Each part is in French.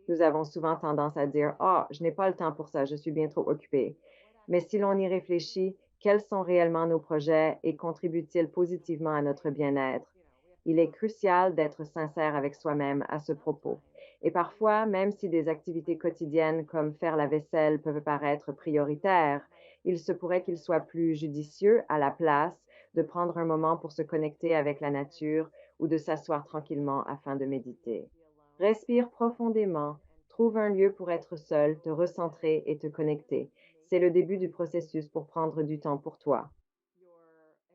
Nous avons souvent tendance à dire: «Ah, je n'ai pas le temps pour ça, je suis bien trop occupé». Mais si l'on y réfléchit, quels sont réellement nos projets et contribuent-ils positivement à notre bien-être? Il est crucial d'être sincère avec soi-même à ce propos. Et parfois, même si des activités quotidiennes comme faire la vaisselle peuvent paraître prioritaires, il se pourrait qu'il soit plus judicieux, à la place, de prendre un moment pour se connecter avec la nature ou de s'asseoir tranquillement afin de méditer. Respire profondément, trouve un lieu pour être seul, te recentrer et te connecter. C'est le début du processus pour prendre du temps pour toi.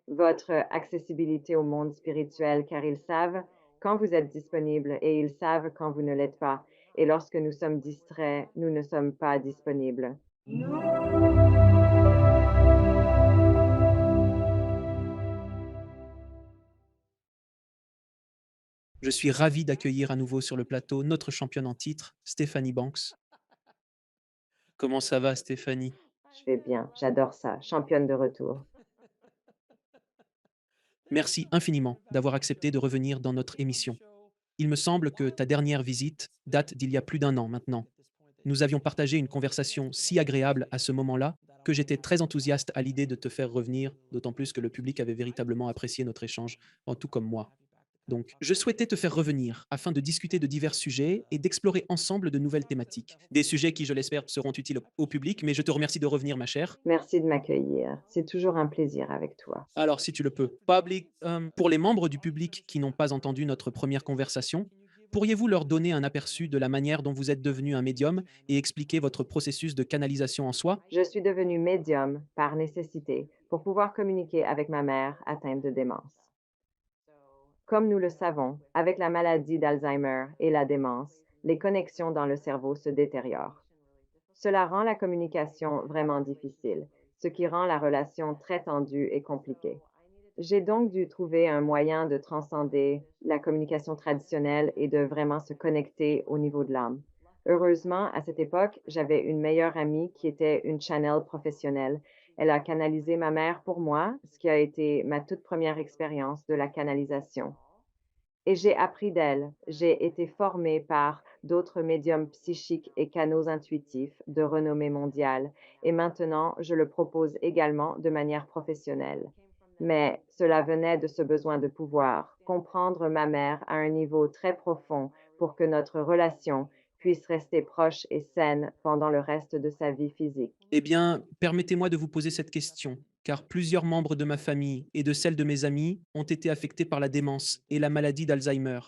Votre accessibilité au monde spirituel, car ils savent quand vous êtes disponible et ils savent quand vous ne l'êtes pas. Et lorsque nous sommes distraits, nous ne sommes pas disponibles. Je suis ravi d'accueillir à nouveau sur le plateau notre championne en titre, Stéphanie Banks. Comment ça va, Stéphanie? Je vais bien, j'adore ça, championne de retour. Merci infiniment d'avoir accepté de revenir dans notre émission. Il me semble que ta dernière visite date d'il y a plus d'un an maintenant. Nous avions partagé une conversation si agréable à ce moment-là que j'étais très enthousiaste à l'idée de te faire revenir, d'autant plus que le public avait véritablement apprécié notre échange, en tout comme moi. Donc, je souhaitais te faire revenir afin de discuter de divers sujets et d'explorer ensemble de nouvelles thématiques. Des sujets qui, je l'espère, seront utiles au public, mais je te remercie de revenir, ma chère. Merci de m'accueillir. C'est toujours un plaisir avec toi. Alors, si tu le peux, pour les membres du public qui n'ont pas entendu notre première conversation, pourriez-vous leur donner un aperçu de la manière dont vous êtes devenu un médium et expliquer votre processus de canalisation en soi? Je suis devenue médium par nécessité pour pouvoir communiquer avec ma mère atteinte de démence. Comme nous le savons, avec la maladie d'Alzheimer et la démence, les connexions dans le cerveau se détériorent. Cela rend la communication vraiment difficile, ce qui rend la relation très tendue et compliquée. J'ai donc dû trouver un moyen de transcender la communication traditionnelle et de vraiment se connecter au niveau de l'âme. Heureusement, à cette époque, j'avais une meilleure amie qui était une channel professionnelle. Elle a canalisé ma mère pour moi, ce qui a été ma toute première expérience de la canalisation. Et j'ai appris d'elle. J'ai été formée par d'autres médiums psychiques et canaux intuitifs de renommée mondiale, et maintenant je le propose également de manière professionnelle. Mais cela venait de ce besoin de pouvoir, comprendre ma mère à un niveau très profond pour que notre relation puisse rester proche et saine pendant le reste de sa vie physique. Eh bien, permettez-moi de vous poser cette question, car plusieurs membres de ma famille et de celle de mes amis ont été affectés par la démence et la maladie d'Alzheimer,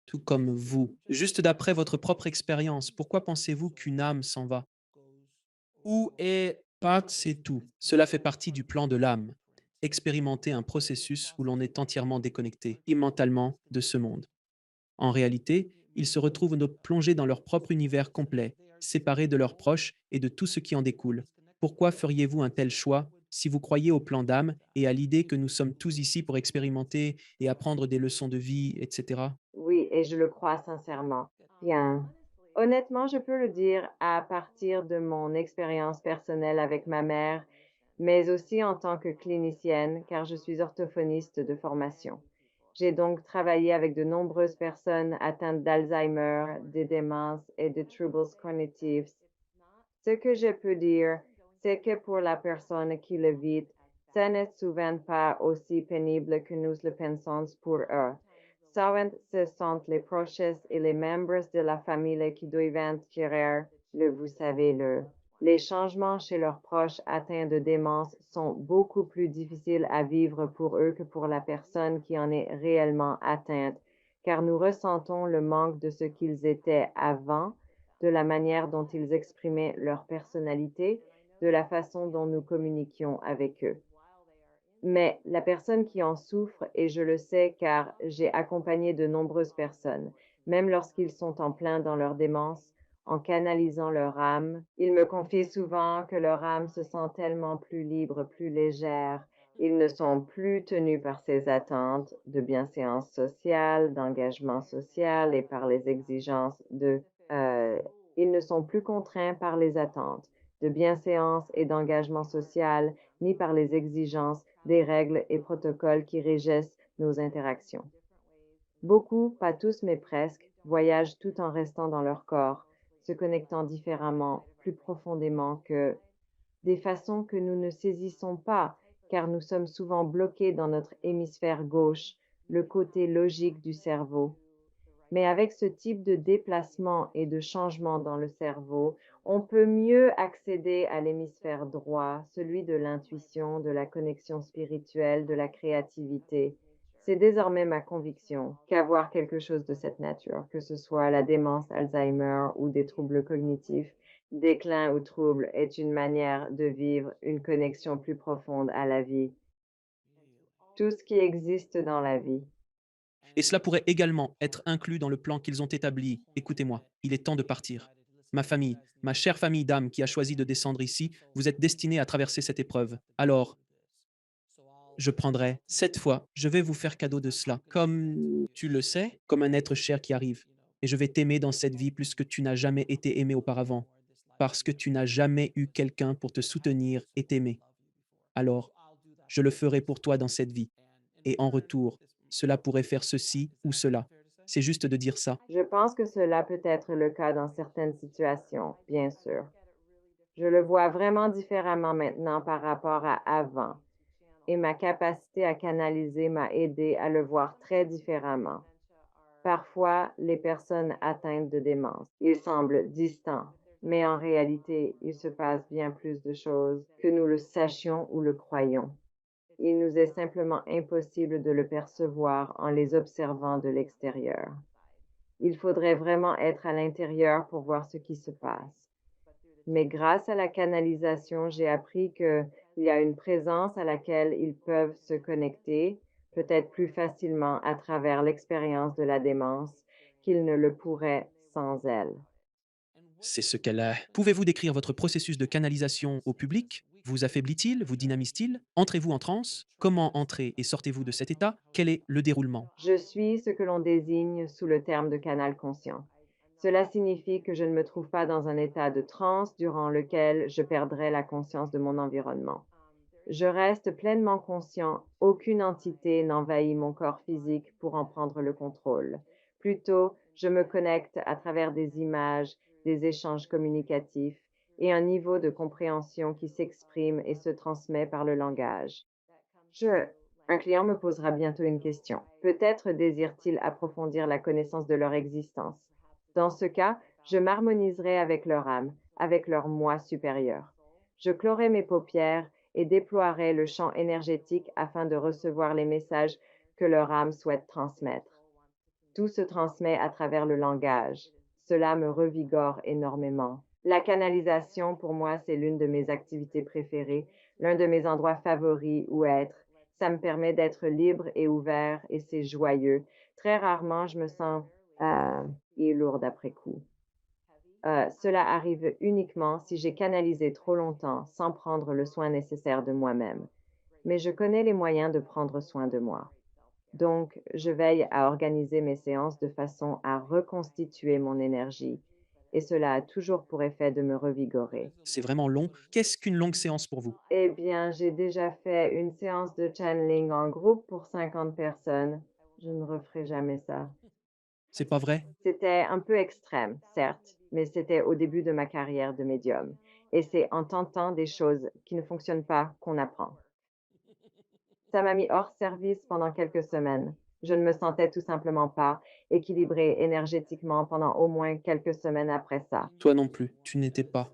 tout comme vous. Juste d'après votre propre expérience, pourquoi pensez-vous qu'une âme s'en va? Où est Pâques, c'est tout. Cela fait partie du plan de l'âme. Expérimenter un processus où l'on est entièrement déconnecté, immentalement, de ce monde. En réalité, ils se retrouvent plongés dans leur propre univers complet, séparés de leurs proches et de tout ce qui en découle. Pourquoi feriez-vous un tel choix si vous croyez au plan d'âme et à l'idée que nous sommes tous ici pour expérimenter et apprendre des leçons de vie, etc. Oui, et je le crois sincèrement. Bien. Honnêtement, je peux le dire à partir de mon expérience personnelle avec ma mère, mais aussi en tant que clinicienne, car je suis orthophoniste de formation. J'ai donc travaillé avec de nombreuses personnes atteintes d'Alzheimer, de démence et de troubles cognitifs. Ce que je peux dire, c'est que pour la personne qui le vit, ce n'est souvent pas aussi pénible que nous le pensons pour eux. Souvent, ce sont les proches et les membres de la famille qui doivent gérer vous savez, les changements chez leurs proches atteints de démence sont beaucoup plus difficiles à vivre pour eux que pour la personne qui en est réellement atteinte, car nous ressentons le manque de ce qu'ils étaient avant, de la manière dont ils exprimaient leur personnalité, de la façon dont nous communiquions avec eux. Mais la personne qui en souffre, et je le sais car j'ai accompagné de nombreuses personnes, même lorsqu'ils sont en plein dans leur démence, en canalisant leur âme, ils me confient souvent que leur âme se sent tellement plus libre, plus légère. Ils ne sont plus tenus par ces attentes de bienséance sociale, d'engagement social et par les exigences euh, ils ne sont plus contraints par les attentes de bienséance et d'engagement social, ni par les exigences des règles et protocoles qui régissent nos interactions. Beaucoup, pas tous, mais presque, voyagent tout en restant dans leur corps, se connectant différemment, plus profondément que des façons que nous ne saisissons pas, car nous sommes souvent bloqués dans notre hémisphère gauche, le côté logique du cerveau. Mais avec ce type de déplacement et de changement dans le cerveau, on peut mieux accéder à l'hémisphère droit, celui de l'intuition, de la connexion spirituelle, de la créativité. C'est désormais ma conviction qu'avoir quelque chose de cette nature, que ce soit la démence, Alzheimer ou des troubles cognitifs, déclin ou trouble, est une manière de vivre une connexion plus profonde à la vie, tout ce qui existe dans la vie. Et cela pourrait également être inclus dans le plan qu'ils ont établi. Écoutez-moi, il est temps de partir. Ma famille, ma chère famille d'âme qui a choisi de descendre ici, vous êtes destinés à traverser cette épreuve. Alors, je prendrai cette fois, je vais vous faire cadeau de cela, comme tu le sais, comme un être cher qui arrive. Et je vais t'aimer dans cette vie plus que tu n'as jamais été aimé auparavant, parce que tu n'as jamais eu quelqu'un pour te soutenir et t'aimer. Alors, je le ferai pour toi dans cette vie. Et en retour, cela pourrait faire ceci ou cela. C'est juste de dire ça. Je pense que cela peut être le cas dans certaines situations, bien sûr. Je le vois vraiment différemment maintenant par rapport à avant, et ma capacité à canaliser m'a aidé à le voir très différemment. Parfois, les personnes atteintes de démence, ils semblent distants, mais en réalité, il se passe bien plus de choses que nous le sachions ou le croyons. Il nous est simplement impossible de le percevoir en les observant de l'extérieur. Il faudrait vraiment être à l'intérieur pour voir ce qui se passe. Mais grâce à la canalisation, j'ai appris qu'il y a une présence à laquelle ils peuvent se connecter, peut-être plus facilement à travers l'expérience de la démence qu'ils ne le pourraient sans elle. C'est ce qu'elle a. Pouvez-vous décrire votre processus de canalisation au public? Vous affaiblit-il? Vous dynamise-t-il? Entrez-vous en transe? Comment entrez et sortez-vous de cet état? Quel est le déroulement? Je suis ce que l'on désigne sous le terme de canal conscient. Cela signifie que je ne me trouve pas dans un état de transe durant lequel je perdrais la conscience de mon environnement. Je reste pleinement conscient, aucune entité n'envahit mon corps physique pour en prendre le contrôle. Plutôt, je me connecte à travers des images, des échanges communicatifs et un niveau de compréhension qui s'exprime et se transmet par le langage. Je... Un client me posera bientôt une question. Peut-être désire-t-il approfondir la connaissance de leur existence. Dans ce cas, je m'harmoniserai avec leur âme, avec leur moi supérieur. Je clouerai mes paupières et déploierai le champ énergétique afin de recevoir les messages que leur âme souhaite transmettre. Tout se transmet à travers le langage. Cela me revigore énormément. La canalisation, pour moi, c'est l'une de mes activités préférées, l'un de mes endroits favoris où être. Ça me permet d'être libre et ouvert et c'est joyeux. Très rarement, je me sens et lourde après coup. Cela arrive uniquement si j'ai canalisé trop longtemps sans prendre le soin nécessaire de moi-même. Mais je connais les moyens de prendre soin de moi. Donc, je veille à organiser mes séances de façon à reconstituer mon énergie. Et cela a toujours pour effet de me revigorer. C'est vraiment long. Qu'est-ce qu'une longue séance pour vous? Eh bien, j'ai déjà fait une séance de channeling en groupe pour 50 personnes. Je ne referai jamais ça. C'est pas vrai? C'était un peu extrême, certes, mais c'était au début de ma carrière de médium. Et c'est en tentant des choses qui ne fonctionnent pas qu'on apprend. Ça m'a mis hors service pendant quelques semaines. Je ne me sentais tout simplement pas équilibrée énergétiquement pendant au moins quelques semaines après ça. Toi non plus, tu n'étais pas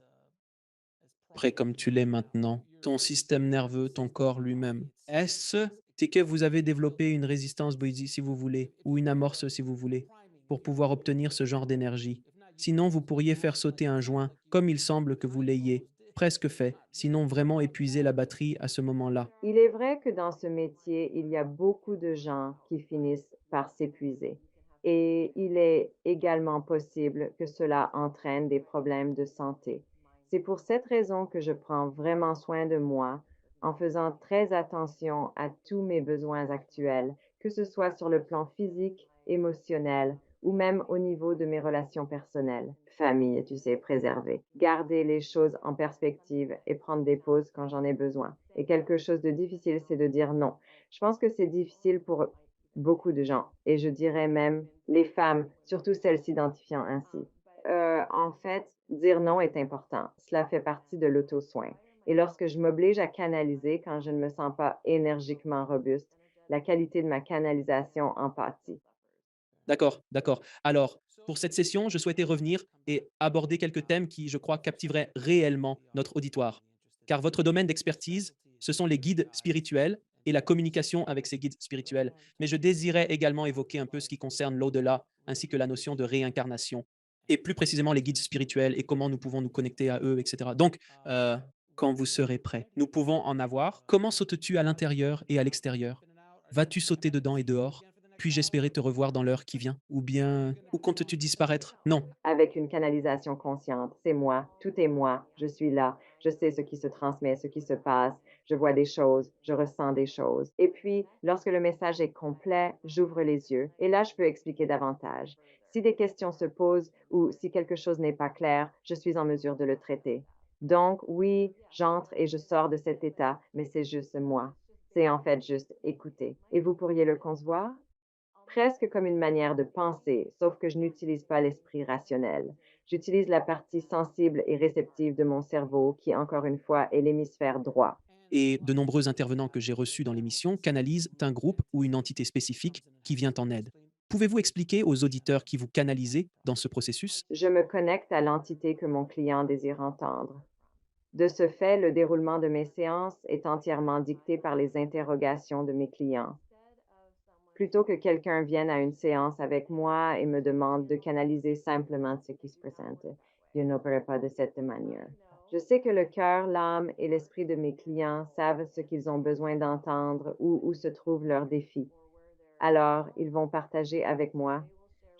prêt comme tu l'es maintenant. Ton système nerveux, ton corps lui-même. Est-ce c'est que vous avez développé une résistance body si vous voulez, ou une amorce si vous voulez, pour pouvoir obtenir ce genre d'énergie. Sinon, vous pourriez faire sauter un joint, comme il semble que vous l'ayez presque fait, sinon vraiment épuiser la batterie à ce moment-là. Il est vrai que dans ce métier, il y a beaucoup de gens qui finissent par s'épuiser. Et il est également possible que cela entraîne des problèmes de santé. C'est pour cette raison que je prends vraiment soin de moi en faisant très attention à tous mes besoins actuels, que ce soit sur le plan physique, émotionnel ou même au niveau de mes relations personnelles. Famille, tu sais, préserver. Garder les choses en perspective et prendre des pauses quand j'en ai besoin. Et quelque chose de difficile, c'est de dire non. Je pense que c'est difficile pour beaucoup de gens, et je dirais même les femmes, surtout celles s'identifiant ainsi. En fait, dire non est important. Cela fait partie de l'auto-soin. Et lorsque je m'oblige à canaliser quand je ne me sens pas énergiquement robuste, la qualité de ma canalisation en pâtit. D'accord, d'accord. Alors, pour cette session, je souhaitais revenir et aborder quelques thèmes qui, je crois, captiveraient réellement notre auditoire. Car votre domaine d'expertise, ce sont les guides spirituels et la communication avec ces guides spirituels. Mais je désirais également évoquer un peu ce qui concerne l'au-delà, ainsi que la notion de réincarnation, et plus précisément les guides spirituels et comment nous pouvons nous connecter à eux, etc. Donc, quand vous serez prêt, nous pouvons en avoir. Comment sautes-tu à l'intérieur et à l'extérieur? Vas-tu sauter dedans et dehors? Puis-je espérer te revoir dans l'heure qui vient? Ou bien, où comptes-tu disparaître? Non. Avec une canalisation consciente, c'est moi, tout est moi, je suis là, je sais ce qui se transmet, ce qui se passe, je vois des choses, je ressens des choses. Et puis, lorsque le message est complet, j'ouvre les yeux et là, je peux expliquer davantage. Si des questions se posent ou si quelque chose n'est pas clair, je suis en mesure de le traiter. Donc, oui, j'entre et je sors de cet état, mais c'est juste moi. C'est en fait juste écouter. Et vous pourriez le concevoir? Presque comme une manière de penser, sauf que je n'utilise pas l'esprit rationnel. J'utilise la partie sensible et réceptive de mon cerveau qui, encore une fois, est l'hémisphère droit. Et de nombreux intervenants que j'ai reçus dans l'émission canalisent un groupe ou une entité spécifique qui vient en aide. Pouvez-vous expliquer aux auditeurs qui vous canalisez dans ce processus? Je me connecte à l'entité que mon client désire entendre. De ce fait, le déroulement de mes séances est entièrement dicté par les interrogations de mes clients. Plutôt que quelqu'un vienne à une séance avec moi et me demande de canaliser simplement ce qui se présente, je n'opère pas de cette manière. Je sais que le cœur, l'âme et l'esprit de mes clients savent ce qu'ils ont besoin d'entendre ou où se trouvent leurs défis. Alors, ils vont partager avec moi.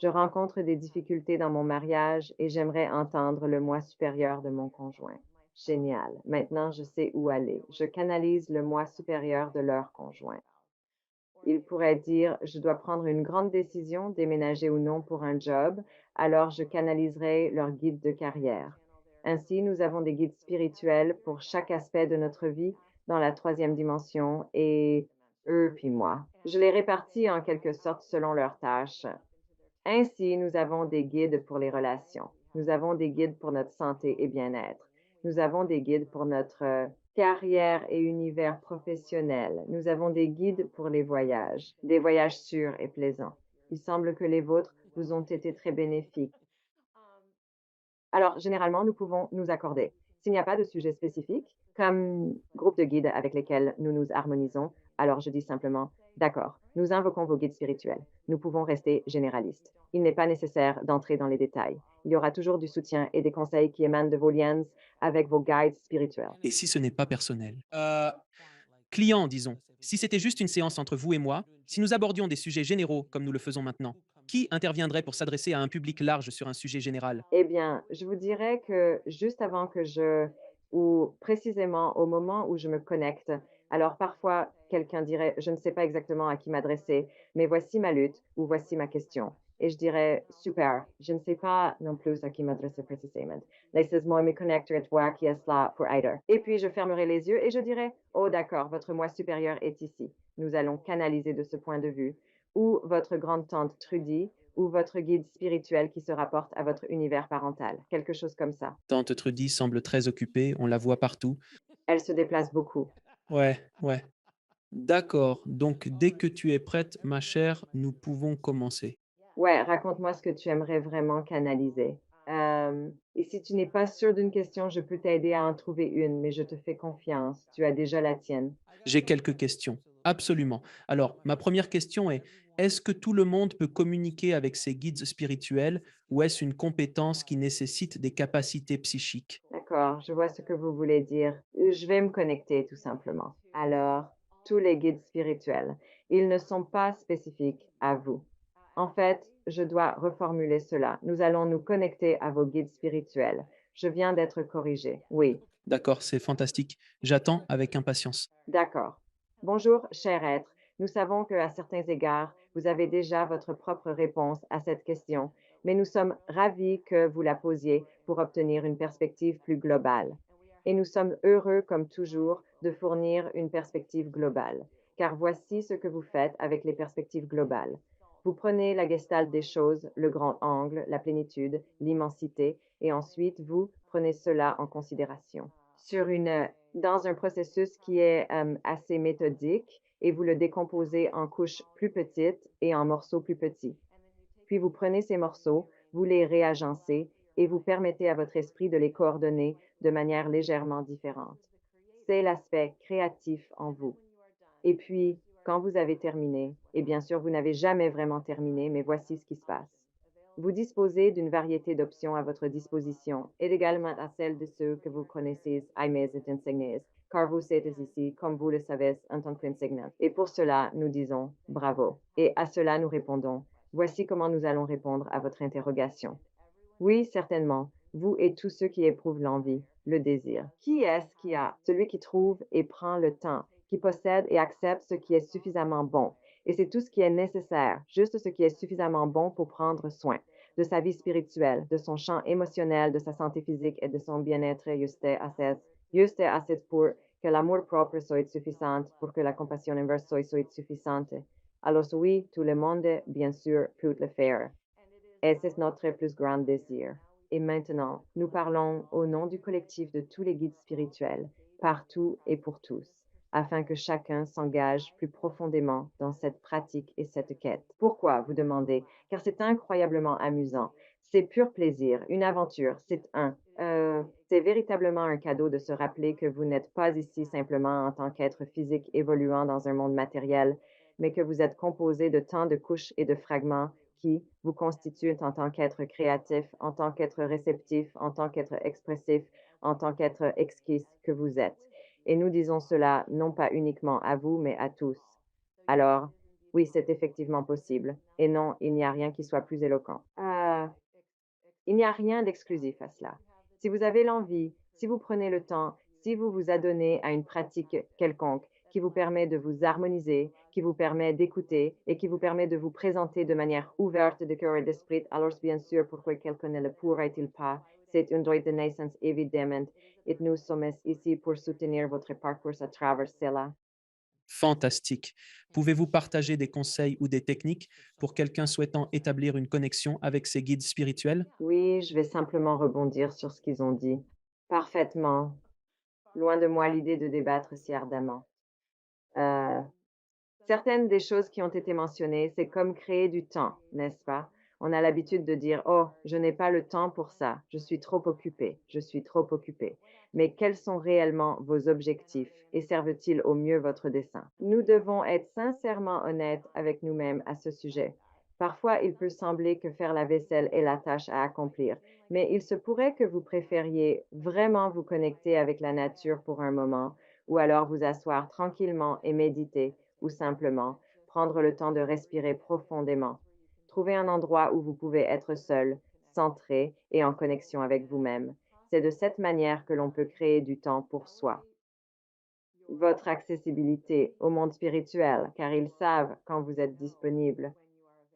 Je rencontre des difficultés dans mon mariage et j'aimerais entendre le moi supérieur de mon conjoint. Génial. Maintenant, je sais où aller. Je canalise le moi supérieur de leur conjoint. Ils pourraient dire: «Je dois prendre une grande décision, déménager ou non pour un job», alors je canaliserai leur guide de carrière. Ainsi, nous avons des guides spirituels pour chaque aspect de notre vie dans la troisième dimension et eux puis moi. Je les répartis en quelque sorte selon leurs tâches. Ainsi, nous avons des guides pour les relations. Nous avons des guides pour notre santé et bien-être. Nous avons des guides pour notre carrière et univers professionnel. Nous avons des guides pour les voyages, des voyages sûrs et plaisants. Il semble que les vôtres vous ont été très bénéfiques. Alors, généralement, nous pouvons nous accorder. S'il n'y a pas de sujet spécifique, comme groupe de guides avec lesquels nous nous harmonisons, alors je dis simplement, d'accord, nous invoquons vos guides spirituels. Nous pouvons rester généralistes. Il n'est pas nécessaire d'entrer dans les détails. Il y aura toujours du soutien et des conseils qui émanent de vos liens avec vos guides spirituels. Et si ce n'est pas personnel? Client, disons. Si c'était juste une séance entre vous et moi, si nous abordions des sujets généraux comme nous le faisons maintenant, qui interviendrait pour s'adresser à un public large sur un sujet général? Eh bien, je vous dirais que juste avant que je ou précisément au moment où je me connecte, alors parfois quelqu'un dirait: «Je ne sais pas exactement à qui m'adresser, mais voici ma lutte ou voici ma question» et je dirais: «Super, je ne sais pas non plus à qui m'adresser précisément. Laissez-moi me connecter à toi qui est là pour aider» et puis je fermerai les yeux et je dirais: «Oh d'accord, votre moi supérieur est ici. Nous allons canaliser de ce point de vue» ou votre grande-tante Trudy ou votre guide spirituel qui se rapporte à votre univers parental, quelque chose comme ça. Tante Trudy semble très occupée, on la voit partout. Elle se déplace beaucoup. Ouais, ouais. D'accord, donc dès que tu es prête, ma chère, nous pouvons commencer. Ouais, raconte-moi ce que tu aimerais vraiment canaliser. Et si tu n'es pas sûr d'une question, je peux t'aider à en trouver une, mais je te fais confiance. Tu as déjà la tienne. J'ai quelques questions. Absolument. Alors, ma première question est, est-ce que tout le monde peut communiquer avec ses guides spirituels ou est-ce une compétence qui nécessite des capacités psychiques? D'accord, je vois ce que vous voulez dire. Je vais me connecter tout simplement. Alors, tous les guides spirituels, ils ne sont pas spécifiques à vous. En fait, je dois reformuler cela. Nous allons nous connecter à vos guides spirituels. Je viens d'être corrigée. Oui, D'accord, c'est fantastique. J'attends avec impatience. d'accord. Bonjour, cher être. Nous savons qu'à certains égards, vous avez déjà votre propre réponse à cette question, mais nous sommes ravis que vous la posiez pour obtenir une perspective plus globale. Et nous sommes heureux, comme toujours, de fournir une perspective globale. car voici ce que vous faites avec les perspectives globales. Vous prenez la gestalt des choses, le grand angle, la plénitude, l'immensité, et ensuite vous prenez cela en considération. Dans un processus qui est assez méthodique, et vous le décomposez en couches plus petites et en morceaux plus petits. Puis vous prenez ces morceaux, vous les réagencez et vous permettez à votre esprit de les coordonner de manière légèrement différente. C'est l'aspect créatif en vous. Et puis, quand vous avez terminé, et bien sûr, vous n'avez jamais vraiment terminé, mais voici ce qui se passe. Vous disposez d'une variété d'options à votre disposition, et également à celle de ceux que vous connaissez, aimez et insignez, car vous êtes ici, comme vous le savez, en tant qu'insignant. Et pour cela, nous disons bravo. Et à cela, nous répondons, voici comment nous allons répondre à votre interrogation. Oui, certainement, vous et tous ceux qui éprouvent l'envie, le désir. Qui est-ce qui a? Celui qui trouve et prend le temps, qui possède et accepte ce qui est suffisamment bon. Et c'est tout ce qui est nécessaire, juste ce qui est suffisamment bon pour prendre soin de sa vie spirituelle, de son champ émotionnel, de sa santé physique et de son bien-être juste et assez pour que l'amour propre soit suffisant, pour que la compassion inverse soit suffisante. Alors oui, tout le monde, bien sûr, peut le faire. Et c'est notre plus grand désir. Et maintenant, nous parlons au nom du collectif de tous les guides spirituels, partout et pour tous, afin que chacun s'engage plus profondément dans cette pratique et cette quête. Pourquoi, vous demandez? Car c'est incroyablement amusant. C'est pur plaisir, une aventure, c'est véritablement un cadeau de se rappeler que vous n'êtes pas ici simplement en tant qu'être physique évoluant dans un monde matériel, mais que vous êtes composé de tant de couches et de fragments qui vous constituent en tant qu'être créatif, en tant qu'être réceptif, en tant qu'être expressif, en tant qu'être exquis que vous êtes. Et nous disons cela non pas uniquement à vous, mais à tous. Alors, oui, c'est effectivement possible. Et non, il n'y a rien qui soit plus éloquent. Il n'y a rien d'exclusif à cela. Si vous avez l'envie, si vous prenez le temps, si vous vous adonnez à une pratique quelconque qui vous permet de vous harmoniser, qui vous permet d'écouter et qui vous permet de vous présenter de manière ouverte de cœur et d'esprit, alors bien sûr, pourquoi quelqu'un ne le pourrait-il pas? C'est un droit de naissance évidemment et nous sommes ici pour soutenir votre parcours à travers cela. Fantastique. Pouvez-vous partager des conseils ou des techniques pour quelqu'un souhaitant établir une connexion avec ses guides spirituels? Oui, je vais simplement rebondir sur ce qu'ils ont dit. Parfaitement. Loin de moi l'idée de débattre si ardemment. Euh, Certaines des choses qui ont été mentionnées, c'est comme créer du temps, n'est-ce pas? On a l'habitude de dire, oh, je n'ai pas le temps pour ça, je suis trop occupé, je suis trop occupé. Mais quels sont réellement vos objectifs et servent-ils au mieux votre dessein? Nous devons être sincèrement honnêtes avec nous-mêmes à ce sujet. Parfois, il peut sembler que faire la vaisselle est la tâche à accomplir, mais il se pourrait que vous préfériez vraiment vous connecter avec la nature pour un moment, ou alors vous asseoir tranquillement et méditer ou simplement prendre le temps de respirer profondément. Trouvez un endroit où vous pouvez être seul, centré et en connexion avec vous-même. C'est de cette manière que l'on peut créer du temps pour soi. Votre accessibilité au monde spirituel, car ils savent quand vous êtes disponible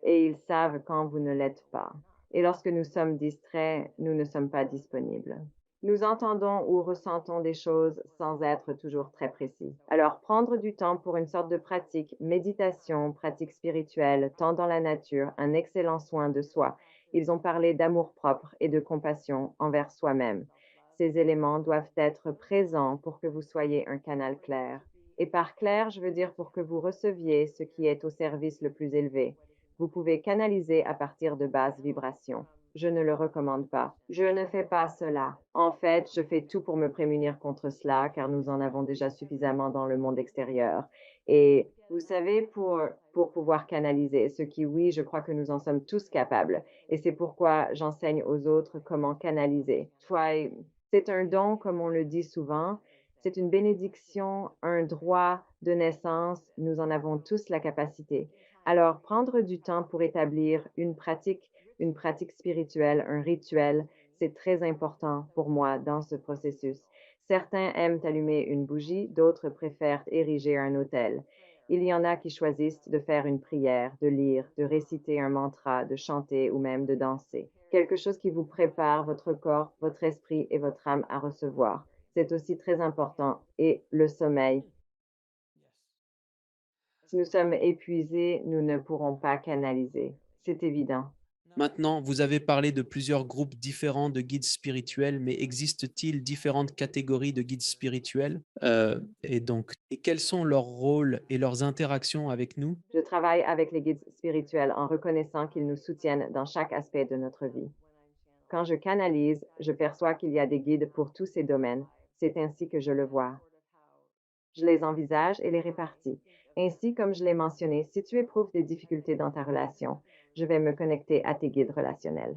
et ils savent quand vous ne l'êtes pas. Et lorsque nous sommes distraits, nous ne sommes pas disponibles. Nous entendons ou ressentons des choses sans être toujours très précis. Alors, prendre du temps pour une sorte de pratique, méditation, pratique spirituelle, temps dans la nature, un excellent soin de soi. Ils ont parlé d'amour-propre et de compassion envers soi-même. Ces éléments doivent être présents pour que vous soyez un canal clair. Et par clair, je veux dire pour que vous receviez ce qui est au service le plus élevé. Vous pouvez canaliser à partir de basses vibrations. Je ne le recommande pas. Je ne fais pas cela. En fait, je fais tout pour me prémunir contre cela, car nous en avons déjà suffisamment dans le monde extérieur. Et vous savez, pour pouvoir canaliser, ce qui, oui, je crois que nous en sommes tous capables. Et c'est pourquoi j'enseigne aux autres comment canaliser. C'est un don, comme on le dit souvent. C'est une bénédiction, un droit de naissance. Nous en avons tous la capacité. Alors, prendre du temps pour établir une pratique spirituelle, un rituel, c'est très important pour moi dans ce processus. Certains aiment allumer une bougie, d'autres préfèrent ériger un autel. Il y en a qui choisissent de faire une prière, de lire, de réciter un mantra, de chanter ou même de danser. Quelque chose qui vous prépare votre corps, votre esprit et votre âme à recevoir. C'est aussi très important. Et le sommeil, Si nous sommes épuisés, nous ne pourrons pas canaliser. C'est évident. Maintenant, vous avez parlé de plusieurs groupes différents de guides spirituels, mais existe-t-il différentes catégories de guides spirituels? Et quels sont leurs rôles et leurs interactions avec nous? Je travaille avec les guides spirituels en reconnaissant qu'ils nous soutiennent dans chaque aspect de notre vie. Quand je canalise, je perçois qu'il y a des guides pour tous ces domaines. C'est ainsi que je le vois. Je les envisage et les répartis. Ainsi, comme je l'ai mentionné, si tu éprouves des difficultés dans ta relation, je vais me connecter à tes guides relationnels.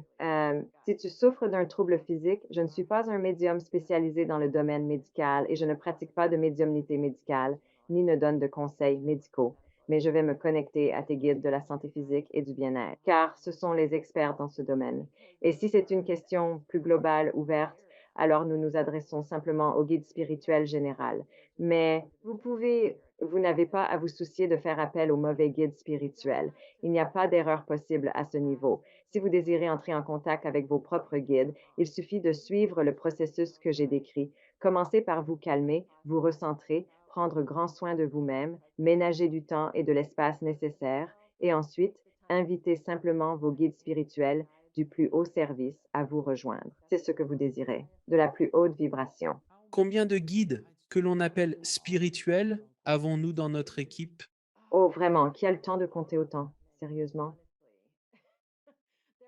Si tu souffres d'un trouble physique, je ne suis pas un médium spécialisé dans le domaine médical et je ne pratique pas de médiumnité médicale, ni ne donne de conseils médicaux, mais je vais me connecter à tes guides de la santé physique et du bien-être, car ce sont les experts dans ce domaine. Et si c'est une question plus globale, ouverte, alors nous nous adressons simplement au guide spirituel général. Mais vous n'avez pas à vous soucier de faire appel au mauvais guide spirituel. Il n'y a pas d'erreur possible à ce niveau. Si vous désirez entrer en contact avec vos propres guides, il suffit de suivre le processus que j'ai décrit. Commencez par vous calmer, vous recentrer, prendre grand soin de vous-même, ménager du temps et de l'espace nécessaires, et ensuite, invitez simplement vos guides spirituels du plus haut service à vous rejoindre. C'est ce que vous désirez, de la plus haute vibration. Combien de guides que l'on appelle spirituels avons-nous dans notre équipe? Oh, vraiment, qui a le temps de compter autant? Sérieusement?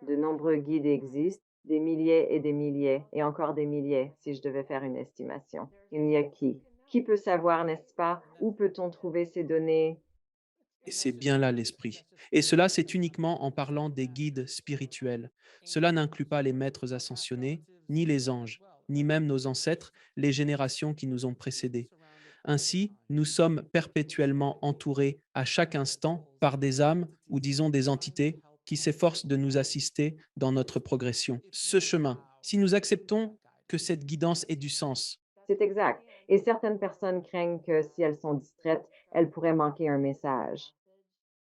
De nombreux guides existent, des milliers et encore des milliers, si je devais faire une estimation. Il n'y a qui? Qui peut savoir, n'est-ce pas? Où peut-on trouver ces données? Et c'est bien là l'esprit. Et cela, c'est uniquement en parlant des guides spirituels. Cela n'inclut pas les maîtres ascensionnés, ni les anges, ni même nos ancêtres, les générations qui nous ont précédés. Ainsi, nous sommes perpétuellement entourés à chaque instant par des âmes ou disons des entités qui s'efforcent de nous assister dans notre progression. Ce chemin, si nous acceptons que cette guidance ait du sens, C'est exact. Et certaines personnes craignent que si elles sont distraites, elles pourraient manquer un message.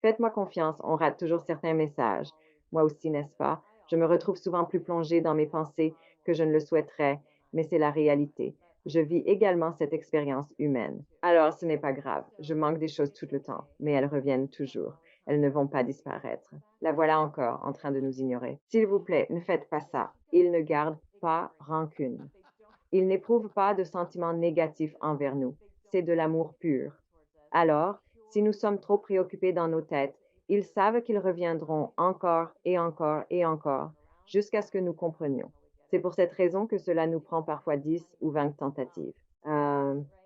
Faites-moi confiance, on rate toujours certains messages. Moi aussi, n'est-ce pas? Je me retrouve souvent plus plongée dans mes pensées que je ne le souhaiterais, mais c'est la réalité. Je vis également cette expérience humaine. Alors, ce n'est pas grave. Je manque des choses tout le temps, mais elles reviennent toujours. Elles ne vont pas disparaître. La voilà encore en train de nous ignorer. S'il vous plaît, ne faites pas ça. Il ne garde pas rancune. Il n'éprouve pas de sentiments négatifs envers nous. C'est de l'amour pur. Alors, si nous sommes trop préoccupés dans nos têtes, ils savent qu'ils reviendront encore et encore et encore, jusqu'à ce que nous comprenions. C'est pour cette raison que cela nous prend parfois 10 ou 20 tentatives.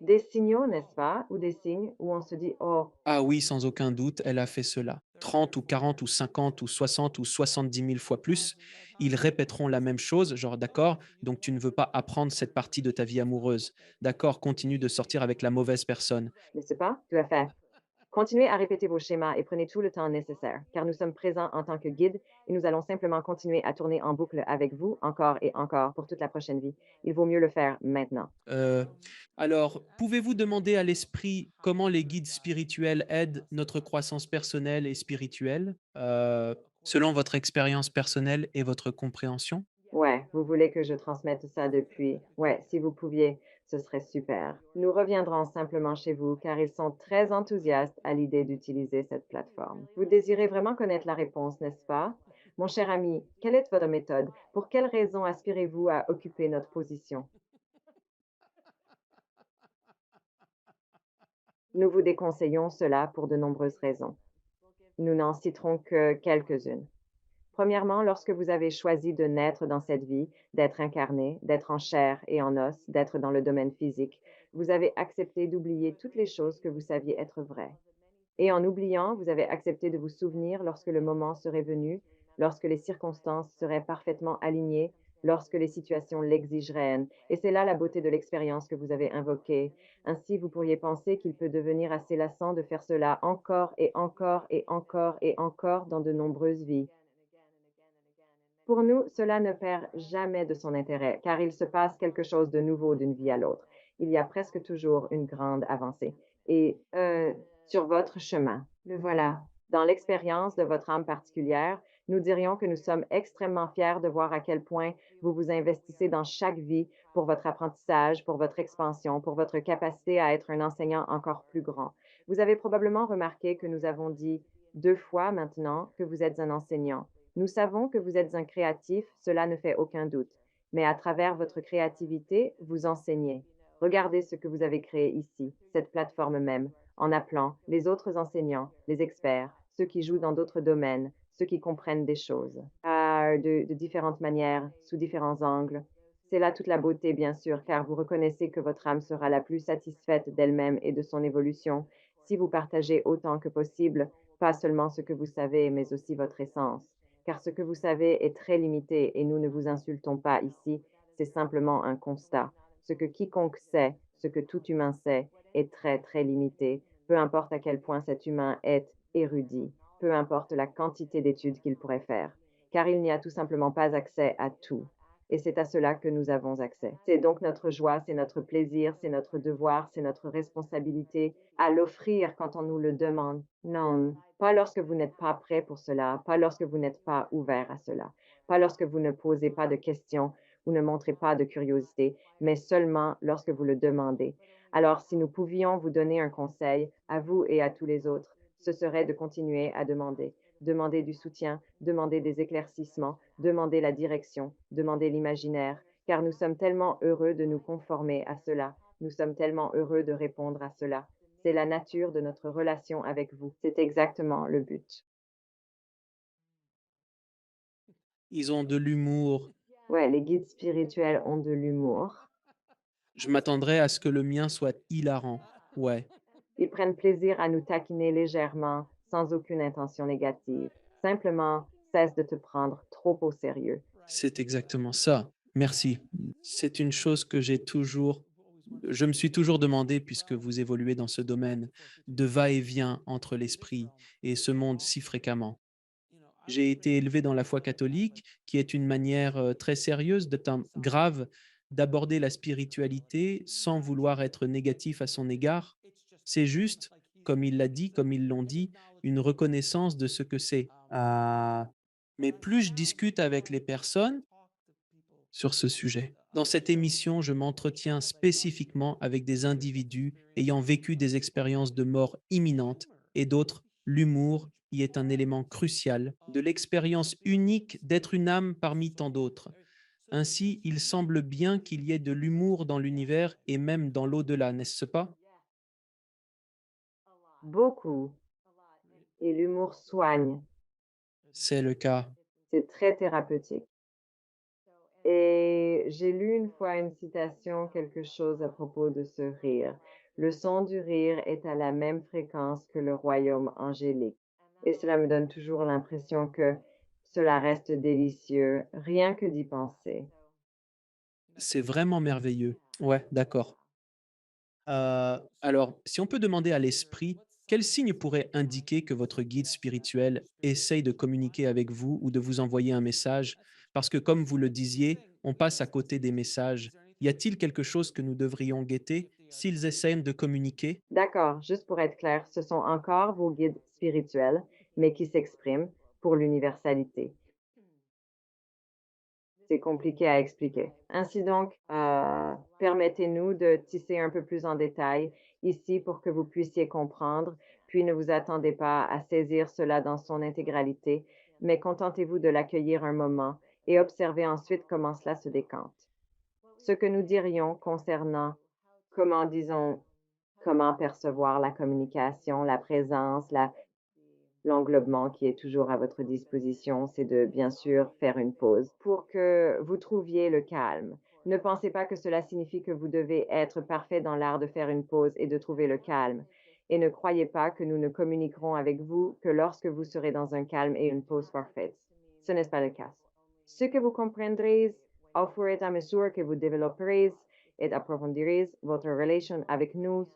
Des signaux, n'est-ce pas? Ou des signes où on se dit, oh, ah oui, sans aucun doute, elle a fait cela. 30 ou 40 ou 50 ou 60 ou 70 000 fois plus, ils répéteront la même chose, genre d'accord, donc tu ne veux pas apprendre cette partie de ta vie amoureuse. D'accord, continue de sortir avec la mauvaise personne. n'est-ce pas? Tout à fait. Continuez à répéter vos schémas et prenez tout le temps nécessaire, car nous sommes présents en tant que guide et nous allons simplement continuer à tourner en boucle avec vous encore et encore pour toute la prochaine vie. Il vaut mieux le faire maintenant. Euh, alors, pouvez-vous demander à l'esprit comment les guides spirituels aident notre croissance personnelle et spirituelle, selon votre expérience personnelle et votre compréhension? Ouais, vous voulez que je transmette ça depuis? Ouais, si vous pouviez, ce serait super. Nous reviendrons simplement chez vous car ils sont très enthousiastes à l'idée d'utiliser cette plateforme. Vous désirez vraiment connaître la réponse, n'est-ce pas? Mon cher ami, quelle est votre méthode? Pour quelles raisons aspirez-vous à occuper notre position? Nous vous déconseillons cela pour de nombreuses raisons. Nous n'en citerons que quelques-unes. Premièrement, lorsque vous avez choisi de naître dans cette vie, d'être incarné, d'être en chair et en os, d'être dans le domaine physique, vous avez accepté d'oublier toutes les choses que vous saviez être vraies. Et en oubliant, vous avez accepté de vous souvenir lorsque le moment serait venu, lorsque les circonstances seraient parfaitement alignées, lorsque les situations l'exigeraient. Et c'est là la beauté de l'expérience que vous avez invoquée. Ainsi, vous pourriez penser qu'il peut devenir assez lassant de faire cela encore et encore et encore et encore dans de nombreuses vies. Pour nous, cela ne perd jamais de son intérêt, car il se passe quelque chose de nouveau d'une vie à l'autre. Il y a presque toujours une grande avancée. Et sur votre chemin, le voilà. Dans l'expérience de votre âme particulière, nous dirions que nous sommes extrêmement fiers de voir à quel point vous vous investissez dans chaque vie pour votre apprentissage, pour votre expansion, pour votre capacité à être un enseignant encore plus grand. Vous avez probablement remarqué que nous avons dit 2 fois maintenant que vous êtes un enseignant. Nous savons que vous êtes un créatif, cela ne fait aucun doute. Mais à travers votre créativité, vous enseignez. Regardez ce que vous avez créé ici, cette plateforme même, en appelant les autres enseignants, les experts, ceux qui jouent dans d'autres domaines, ceux qui comprennent des choses, de différentes manières, sous différents angles. C'est là toute la beauté, bien sûr, car vous reconnaissez que votre âme sera la plus satisfaite d'elle-même et de son évolution si vous partagez autant que possible, pas seulement ce que vous savez, mais aussi votre essence. Car ce que vous savez est très limité et nous ne vous insultons pas ici, c'est simplement un constat. Ce que quiconque sait, ce que tout humain sait, est très, très limité, peu importe à quel point cet humain est érudit, peu importe la quantité d'études qu'il pourrait faire, car il n'y a tout simplement pas accès à tout. Et c'est à cela que nous avons accès. C'est donc notre joie, c'est notre plaisir, c'est notre devoir, c'est notre responsabilité à l'offrir quand on nous le demande. Non, pas lorsque vous n'êtes pas prêt pour cela, pas lorsque vous n'êtes pas ouvert à cela, pas lorsque vous ne posez pas de questions ou ne montrez pas de curiosité, mais seulement lorsque vous le demandez. Alors, si nous pouvions vous donner un conseil, à vous et à tous les autres, ce serait de continuer à demander. Demander du soutien, demander des éclaircissements, demander la direction, demander l'imaginaire, car nous sommes tellement heureux de nous conformer à cela. Nous sommes tellement heureux de répondre à cela. C'est la nature de notre relation avec vous. C'est exactement le but. Ils ont de l'humour. Ouais, les guides spirituels ont de l'humour. Je m'attendrais à ce que le mien soit hilarant. Ouais, Ils prennent plaisir à nous taquiner légèrement, sans aucune intention négative. Simplement, cesse de te prendre trop au sérieux. c'est exactement ça. Merci. C'est une chose que je me suis toujours demandé, puisque vous évoluez dans ce domaine, de va-et-vient entre l'esprit et ce monde si fréquemment. J'ai été élevé dans la foi catholique, qui est une manière très sérieuse, grave, d'aborder la spiritualité sans vouloir être négatif à son égard. C'est juste, comme il l'a dit, comme ils l'ont dit, une reconnaissance de ce que c'est. Mais plus je discute avec les personnes sur ce sujet. Dans cette émission, je m'entretiens spécifiquement avec des individus ayant vécu des expériences de mort imminente et d'autres, l'humour y est un élément crucial de l'expérience unique d'être une âme parmi tant d'autres. Ainsi, il semble bien qu'il y ait de l'humour dans l'univers et même dans l'au-delà, n'est-ce pas? Beaucoup. Et l'humour soigne. C'est le cas. C'est très thérapeutique. Et j'ai lu une fois une citation, quelque chose à propos de ce rire. Le son du rire est à la même fréquence que le royaume angélique. Et cela me donne toujours l'impression que cela reste délicieux, rien que d'y penser. C'est vraiment merveilleux. Ouais, d'accord. Alors, si on peut demander à l'esprit, quel signe pourrait indiquer que votre guide spirituel essaye de communiquer avec vous ou de vous envoyer un message? Parce que comme vous le disiez, on passe à côté des messages. Y a-t-il quelque chose que nous devrions guetter s'ils essayent de communiquer? D'accord, juste pour être clair, ce sont encore vos guides spirituels, mais qui s'expriment pour l'universalité. C'est compliqué à expliquer. Ainsi donc, permettez-nous de tisser un peu plus en détail ici pour que vous puissiez comprendre, puis ne vous attendez pas à saisir cela dans son intégralité, mais contentez-vous de l'accueillir un moment et observez ensuite comment cela se décante. Ce que nous dirions concernant comment, disons, comment percevoir la communication, la présence, l'englobement qui est toujours à votre disposition, c'est de bien sûr faire une pause pour que vous trouviez le calme. Ne pensez pas que cela signifie que vous devez être parfait dans l'art de faire une pause et de trouver le calme. Et ne croyez pas que nous ne communiquerons avec vous que lorsque vous serez dans un calme et une pause parfaite. Ce n'est pas le cas. Ce que vous comprendrez au fur et à mesure que vous développerez et approfondirez votre relation avec nous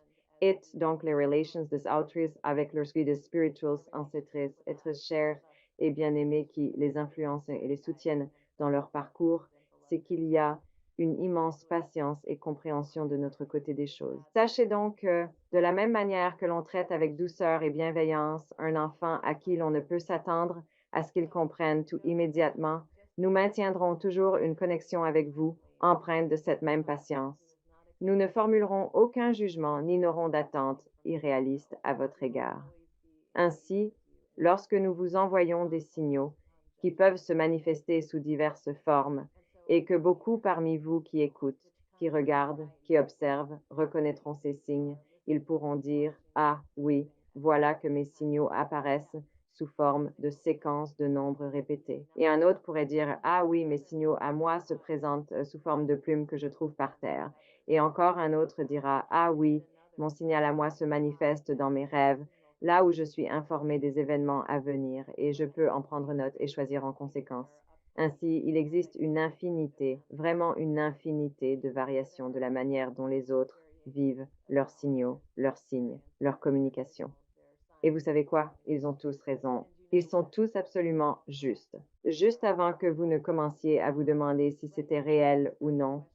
et donc les relations des autres avec leurs guides spirituels, ancêtres, êtres chers et bien-aimés qui les influencent et les soutiennent dans leur parcours, c'est qu'il y a une immense patience et compréhension de notre côté des choses. Sachez donc que, de la même manière que l'on traite avec douceur et bienveillance un enfant à qui l'on ne peut s'attendre à ce qu'il comprenne tout immédiatement, nous maintiendrons toujours une connexion avec vous, empreinte de cette même patience. Nous ne formulerons aucun jugement ni n'aurons d'attentes irréalistes à votre égard. Ainsi, lorsque nous vous envoyons des signaux qui peuvent se manifester sous diverses formes et que beaucoup parmi vous qui écoutent, qui regardent, qui observent reconnaîtront ces signes, ils pourront dire: Ah oui, voilà que mes signaux apparaissent sous forme de séquences de nombres répétés. Et un autre pourrait dire: Ah oui, mes signaux à moi se présentent sous forme de plumes que je trouve par terre. Et encore un autre dira: Ah oui, mon signal à moi se manifeste dans mes rêves, là où je suis informé des événements à venir et je peux en prendre note et choisir en conséquence. Ainsi, il existe une infinité, vraiment une infinité de variations de la manière dont les autres vivent leurs signaux, leurs signes, leur communication. Et vous savez quoi? Ils ont tous raison. Ils sont tous absolument justes. Juste avant que vous ne commenciez à vous demander si c'était réel ou non,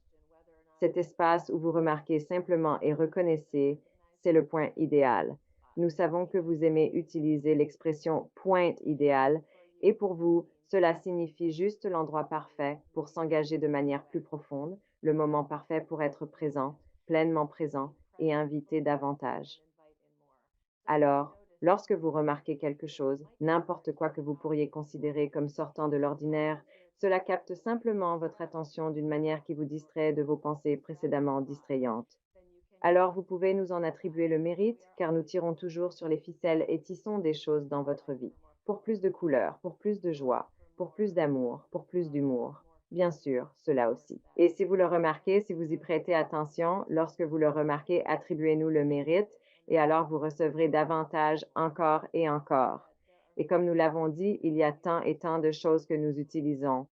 cet espace où vous remarquez simplement et reconnaissez, c'est le point idéal. Nous savons que vous aimez utiliser l'expression pointe idéale et pour vous, cela signifie juste l'endroit parfait pour s'engager de manière plus profonde, le moment parfait pour être présent, pleinement présent et inviter davantage. Alors, lorsque vous remarquez quelque chose, n'importe quoi que vous pourriez considérer comme sortant de l'ordinaire, cela capte simplement votre attention d'une manière qui vous distrait de vos pensées précédemment distrayantes. Alors vous pouvez nous en attribuer le mérite, car nous tirons toujours sur les ficelles et tissons des choses dans votre vie, pour plus de couleurs, pour plus de joie, pour plus d'amour, pour plus d'humour. Bien sûr, cela aussi. Et si vous le remarquez, si vous y prêtez attention, lorsque vous le remarquez, attribuez-nous le mérite, et alors vous recevrez davantage encore et encore. Et comme nous l'avons dit, il y a tant et tant de choses que nous utilisons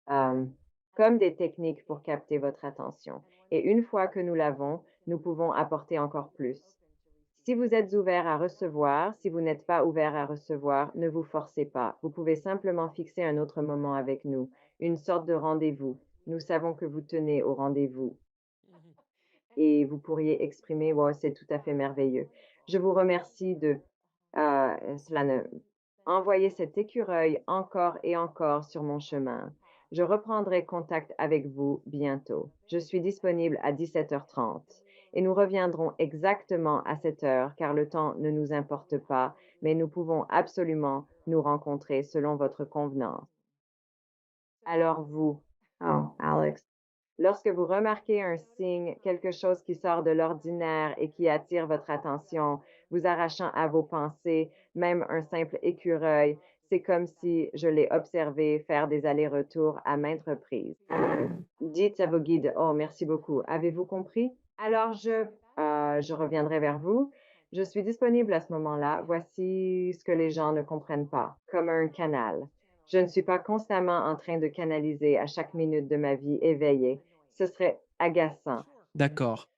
comme des techniques pour capter votre attention. Et une fois que nous l'avons, nous pouvons apporter encore plus. Si vous êtes ouvert à recevoir, si vous n'êtes pas ouvert à recevoir, ne vous forcez pas. Vous pouvez simplement fixer un autre moment avec nous, une sorte de rendez-vous. Nous savons que vous tenez au rendez-vous et vous pourriez exprimer, wow, c'est tout à fait merveilleux. Je vous remercie de cela ne envoyer cet écureuil encore et encore sur mon chemin. Je reprendrai contact avec vous bientôt. Je suis disponible à 17h30 et nous reviendrons exactement à cette heure car le temps ne nous importe pas, mais nous pouvons absolument nous rencontrer selon votre convenance. Alors vous, oh Alex, lorsque vous remarquez un signe, quelque chose qui sort de l'ordinaire et qui attire votre attention, vous arrachant à vos pensées, même un simple écureuil, c'est comme si je l'ai observé faire des allers-retours à maintes reprises. Dites à vos guides, oh, merci beaucoup. Avez-vous compris? Alors, je reviendrai vers vous. Je suis disponible à ce moment-là. Voici ce que les gens ne comprennent pas, comme un canal. Je ne suis pas constamment en train de canaliser à chaque minute de ma vie éveillée. Ce serait agaçant. D'accord,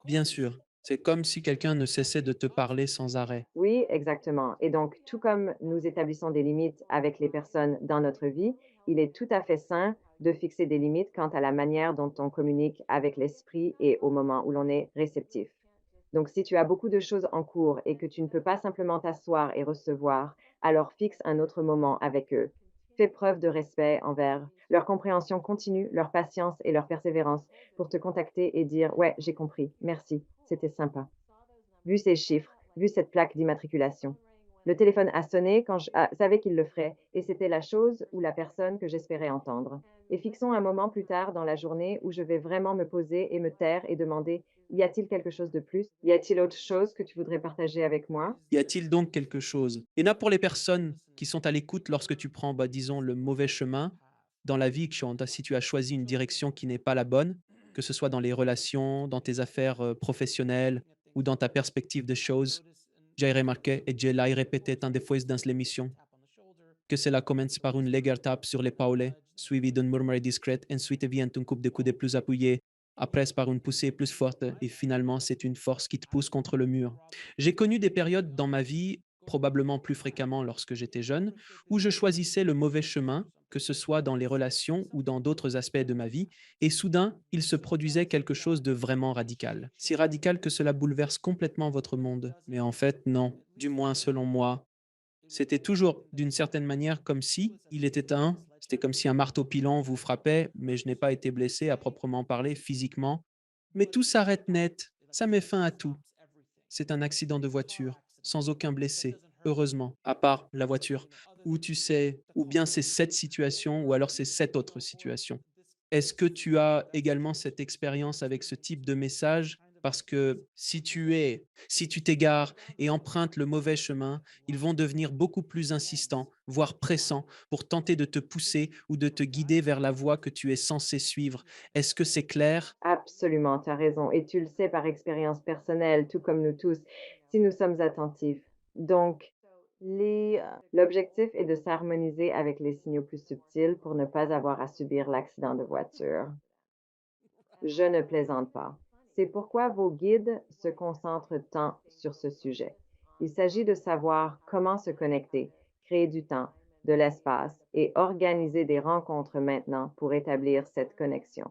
bien sûr. C'est comme si quelqu'un ne cessait de te parler sans arrêt. Oui, exactement. Et donc, tout comme nous établissons des limites avec les personnes dans notre vie, il est tout à fait sain de fixer des limites quant à la manière dont on communique avec l'esprit et au moment où l'on est réceptif. Donc, si tu as beaucoup de choses en cours et que tu ne peux pas simplement t'asseoir et recevoir, alors fixe un autre moment avec eux. Fais preuve de respect envers leur compréhension continue, leur patience et leur persévérance pour te contacter et dire: Ouais, j'ai compris, merci, c'était sympa. Vu ces chiffres, vu cette plaque d'immatriculation. Le téléphone a sonné quand je savais qu'il le ferait et c'était la chose ou la personne que j'espérais entendre. Et fixons un moment plus tard dans la journée où je vais vraiment me poser et me taire et demander: y a-t-il quelque chose de plus? Y a-t-il autre chose que tu voudrais partager avec moi? Y a-t-il donc quelque chose? Et là, pour les personnes qui sont à l'écoute lorsque tu prends, bah, disons, le mauvais chemin dans la vie, si tu as choisi une direction qui n'est pas la bonne, que ce soit dans les relations, dans tes affaires professionnelles ou dans ta perspective des choses, j'ai remarqué et je l'ai répété tant de fois dans l'émission, que cela commence par une légère tape sur l'épaule, suivie d'un murmure discret, ensuite vient un coup de coude plus appuyé, après par une poussée plus forte, et finalement c'est une force qui te pousse contre le mur. J'ai connu des périodes dans ma vie, probablement plus fréquemment lorsque j'étais jeune, où je choisissais le mauvais chemin, que ce soit dans les relations ou dans d'autres aspects de ma vie, et soudain, il se produisait quelque chose de vraiment radical. Si radical que cela bouleverse complètement votre monde. Mais en fait, non, du moins selon moi, c'était toujours d'une certaine manière comme si il était un c'était comme si un marteau pilon vous frappait, mais je n'ai pas été blessé à proprement parler physiquement, Mais tout s'arrête net, ça met fin à tout. C'est un accident de voiture, sans aucun blessé, heureusement, à part la voiture. Ou tu sais, ou bien c'est cette situation, ou alors c'est cette autre situation. Est-ce que tu as également cette expérience avec ce type de message? Parce que si tu t'égares et empruntes le mauvais chemin, ils vont devenir beaucoup plus insistants, voire pressants, pour tenter de te pousser ou de te guider vers la voie que tu es censé suivre. Est-ce que c'est clair? Absolument, tu as raison. Et tu le sais par expérience personnelle, tout comme nous tous, si nous sommes attentifs. Donc, l'objectif est de s'harmoniser avec les signaux plus subtils pour ne pas avoir à subir l'accident de voiture. Je ne plaisante pas. C'est pourquoi vos guides se concentrent tant sur ce sujet. Il s'agit de savoir comment se connecter, créer du temps, de l'espace et organiser des rencontres maintenant pour établir cette connexion.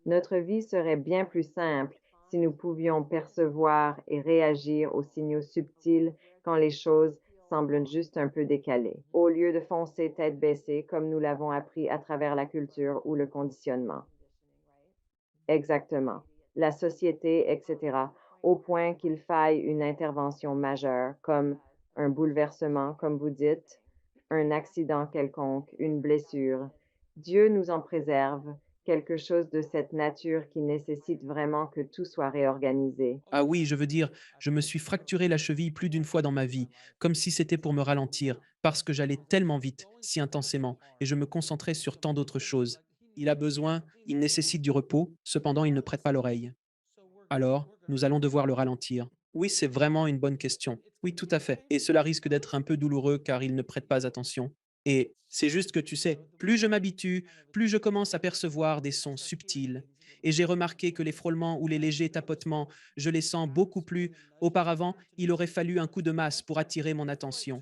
Notre vie serait bien plus simple si nous pouvions percevoir et réagir aux signaux subtils quand les choses semblent juste un peu décalées, au lieu de foncer tête baissée comme nous l'avons appris à travers la culture ou le conditionnement. Exactement. La société, etc., au point qu'il faille une intervention majeure, comme un bouleversement, comme vous dites, un accident quelconque, une blessure. Dieu nous en préserve, quelque chose de cette nature qui nécessite vraiment que tout soit réorganisé. Ah oui, je veux dire, je me suis fracturé la cheville plus d'une fois dans ma vie, comme si c'était pour me ralentir, parce que j'allais tellement vite, si intensément, et je me concentrais sur tant d'autres choses. Il nécessite du repos, cependant il ne prête pas l'oreille. Alors, nous allons devoir le ralentir. Oui, c'est vraiment une bonne question. Oui, tout à fait. Et cela risque d'être un peu douloureux car il ne prête pas attention. Et c'est juste que tu sais, plus je m'habitue, plus je commence à percevoir des sons subtils. Et j'ai remarqué que les frôlements ou les légers tapotements, je les sens beaucoup plus. Auparavant, il aurait fallu un coup de masse pour attirer mon attention.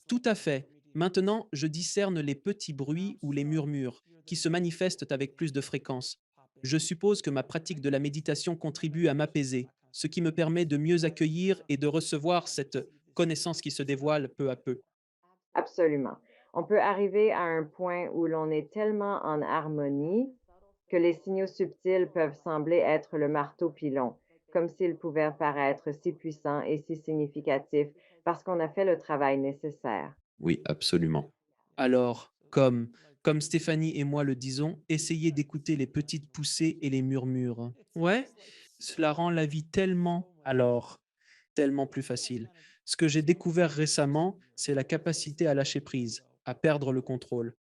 Tout à fait. Maintenant, je discerne les petits bruits ou les murmures qui se manifestent avec plus de fréquence. Je suppose que ma pratique de la méditation contribue à m'apaiser, ce qui me permet de mieux accueillir et de recevoir cette connaissance qui se dévoile peu à peu. Absolument. On peut arriver à un point où l'on est tellement en harmonie que les signaux subtils peuvent sembler être le marteau pilon, comme s'ils pouvaient paraître si puissants et si significatifs parce qu'on a fait le travail nécessaire. Oui, absolument. Alors, comme Stéphanie et moi le disons, essayez d'écouter les petites poussées et les murmures. Ouais, cela rend la vie tellement plus facile. Ce que j'ai découvert récemment, c'est la capacité à lâcher prise, à perdre le contrôle,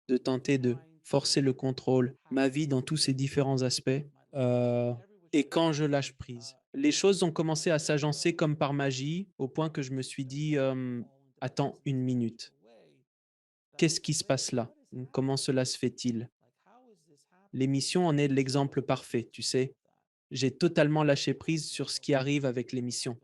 de tenter de forcer le contrôle, ma vie dans tous ses différents aspects. Euh, et quand je lâche prise, les choses ont commencé à s'agencer comme par magie, au point que je me suis dit, attends une minute, qu'est-ce qui se passe là? Comment cela se fait-il? L'émission en est l'exemple parfait, tu sais. J'ai totalement lâché prise sur ce qui arrive avec l'émission.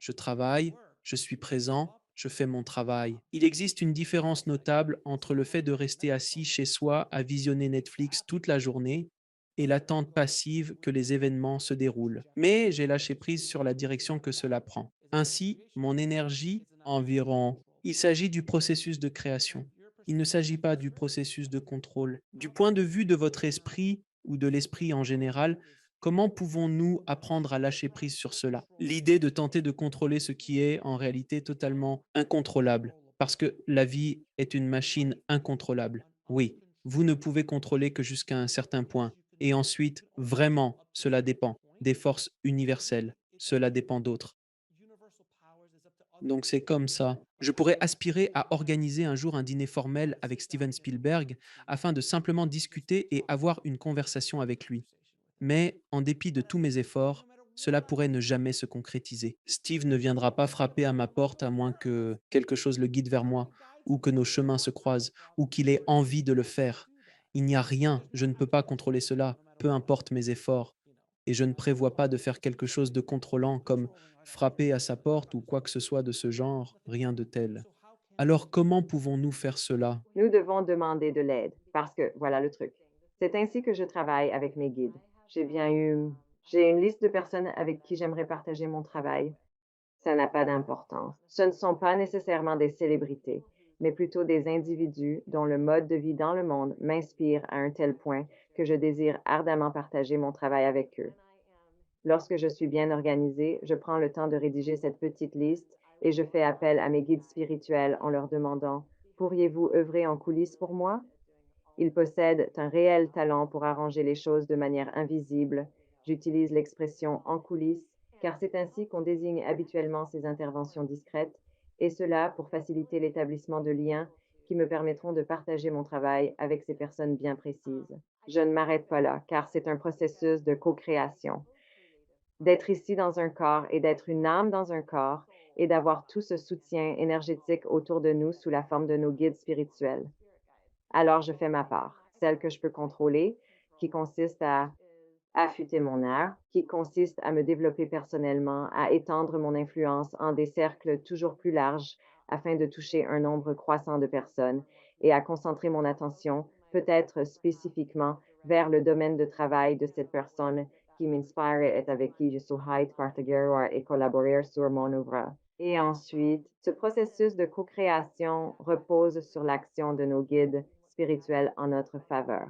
Je travaille, je suis présent, je fais mon travail. Il existe une différence notable entre le fait de rester assis chez soi à visionner Netflix toute la journée et l'attente passive que les événements se déroulent. Mais j'ai lâché prise sur la direction que cela prend. Ainsi, mon énergie environ. Il s'agit du processus de création. Il ne s'agit pas du processus de contrôle. Du point de vue de votre esprit ou de l'esprit en général, comment pouvons-nous apprendre à lâcher prise sur cela? L'idée de tenter de contrôler ce qui est en réalité totalement incontrôlable, parce que la vie est une machine incontrôlable. Oui, vous ne pouvez contrôler que jusqu'à un certain point. Et ensuite, vraiment, cela dépend des forces universelles. Cela dépend d'autres. Donc c'est comme ça. Je pourrais aspirer à organiser un jour un dîner formel avec Steven Spielberg afin de simplement discuter et avoir une conversation avec lui. Mais, en dépit de tous mes efforts, cela pourrait ne jamais se concrétiser. Steve ne viendra pas frapper à ma porte à moins que quelque chose le guide vers moi, ou que nos chemins se croisent, ou qu'il ait envie de le faire. Il n'y a rien, je ne peux pas contrôler cela, peu importe mes efforts. Et je ne prévois pas de faire quelque chose de contrôlant comme frapper à sa porte ou quoi que ce soit de ce genre, rien de tel. Alors comment pouvons-nous faire cela? Nous devons demander de l'aide parce que, voilà le truc, c'est ainsi que je travaille avec mes guides. J'ai bien eu, j'ai une liste de personnes avec qui j'aimerais partager mon travail. Ça n'a pas d'importance. Ce ne sont pas nécessairement des célébrités, mais plutôt des individus dont le mode de vie dans le monde m'inspire à un tel point que je désire ardemment partager mon travail avec eux. Lorsque je suis bien organisée, je prends le temps de rédiger cette petite liste et je fais appel à mes guides spirituels en leur demandant: Pourriez-vous œuvrer en coulisses pour moi? Ils possèdent un réel talent pour arranger les choses de manière invisible. J'utilise l'expression en coulisses car c'est ainsi qu'on désigne habituellement ces interventions discrètes, et cela pour faciliter l'établissement de liens qui me permettront de partager mon travail avec ces personnes bien précises. Je ne m'arrête pas là car c'est un processus de co-création. D'être ici dans un corps et d'être une âme dans un corps et d'avoir tout ce soutien énergétique autour de nous sous la forme de nos guides spirituels. Alors je fais ma part, celle que je peux contrôler, qui consiste à affûter mon art, qui consiste à me développer personnellement, à étendre mon influence en des cercles toujours plus larges afin de toucher un nombre croissant de personnes et à concentrer mon attention, peut-être spécifiquement, vers le domaine de travail de cette personne qui m'inspire et avec qui je souhaite partager et collaborer sur mon œuvre. Et ensuite, ce processus de co-création repose sur l'action de nos guides spirituels en notre faveur.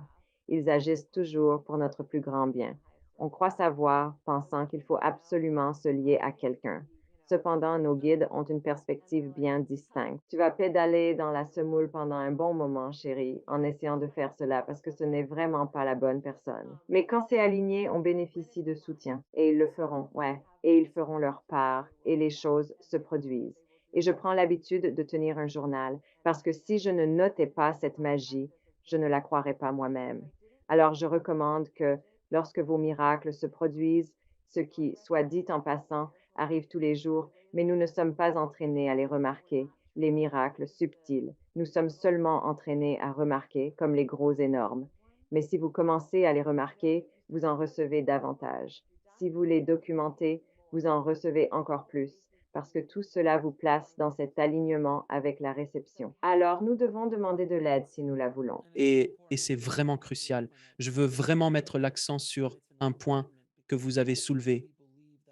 Ils agissent toujours pour notre plus grand bien. On croit savoir, pensant qu'il faut absolument se lier à quelqu'un. Cependant, nos guides ont une perspective bien distincte. Tu vas pédaler dans la semoule pendant un bon moment, chérie, en essayant de faire cela parce que ce n'est vraiment pas la bonne personne. Mais quand c'est aligné, on bénéficie de soutien. Et ils le feront, ouais. Et ils feront leur part et les choses se produisent. Et je prends l'habitude de tenir un journal parce que si je ne notais pas cette magie, je ne la croirais pas moi-même. Alors je recommande que lorsque vos miracles se produisent, ce qui, soit dit en passant, arrive tous les jours, mais nous ne sommes pas entraînés à les remarquer, les miracles subtils. Nous sommes seulement entraînés à remarquer, comme les gros énormes. Mais si vous commencez à les remarquer, vous en recevez davantage. Si vous les documentez, vous en recevez encore plus, parce que tout cela vous place dans cet alignement avec la réception. Alors nous devons demander de l'aide si nous la voulons. Et c'est vraiment crucial. Je veux vraiment mettre l'accent sur un point que vous avez soulevé,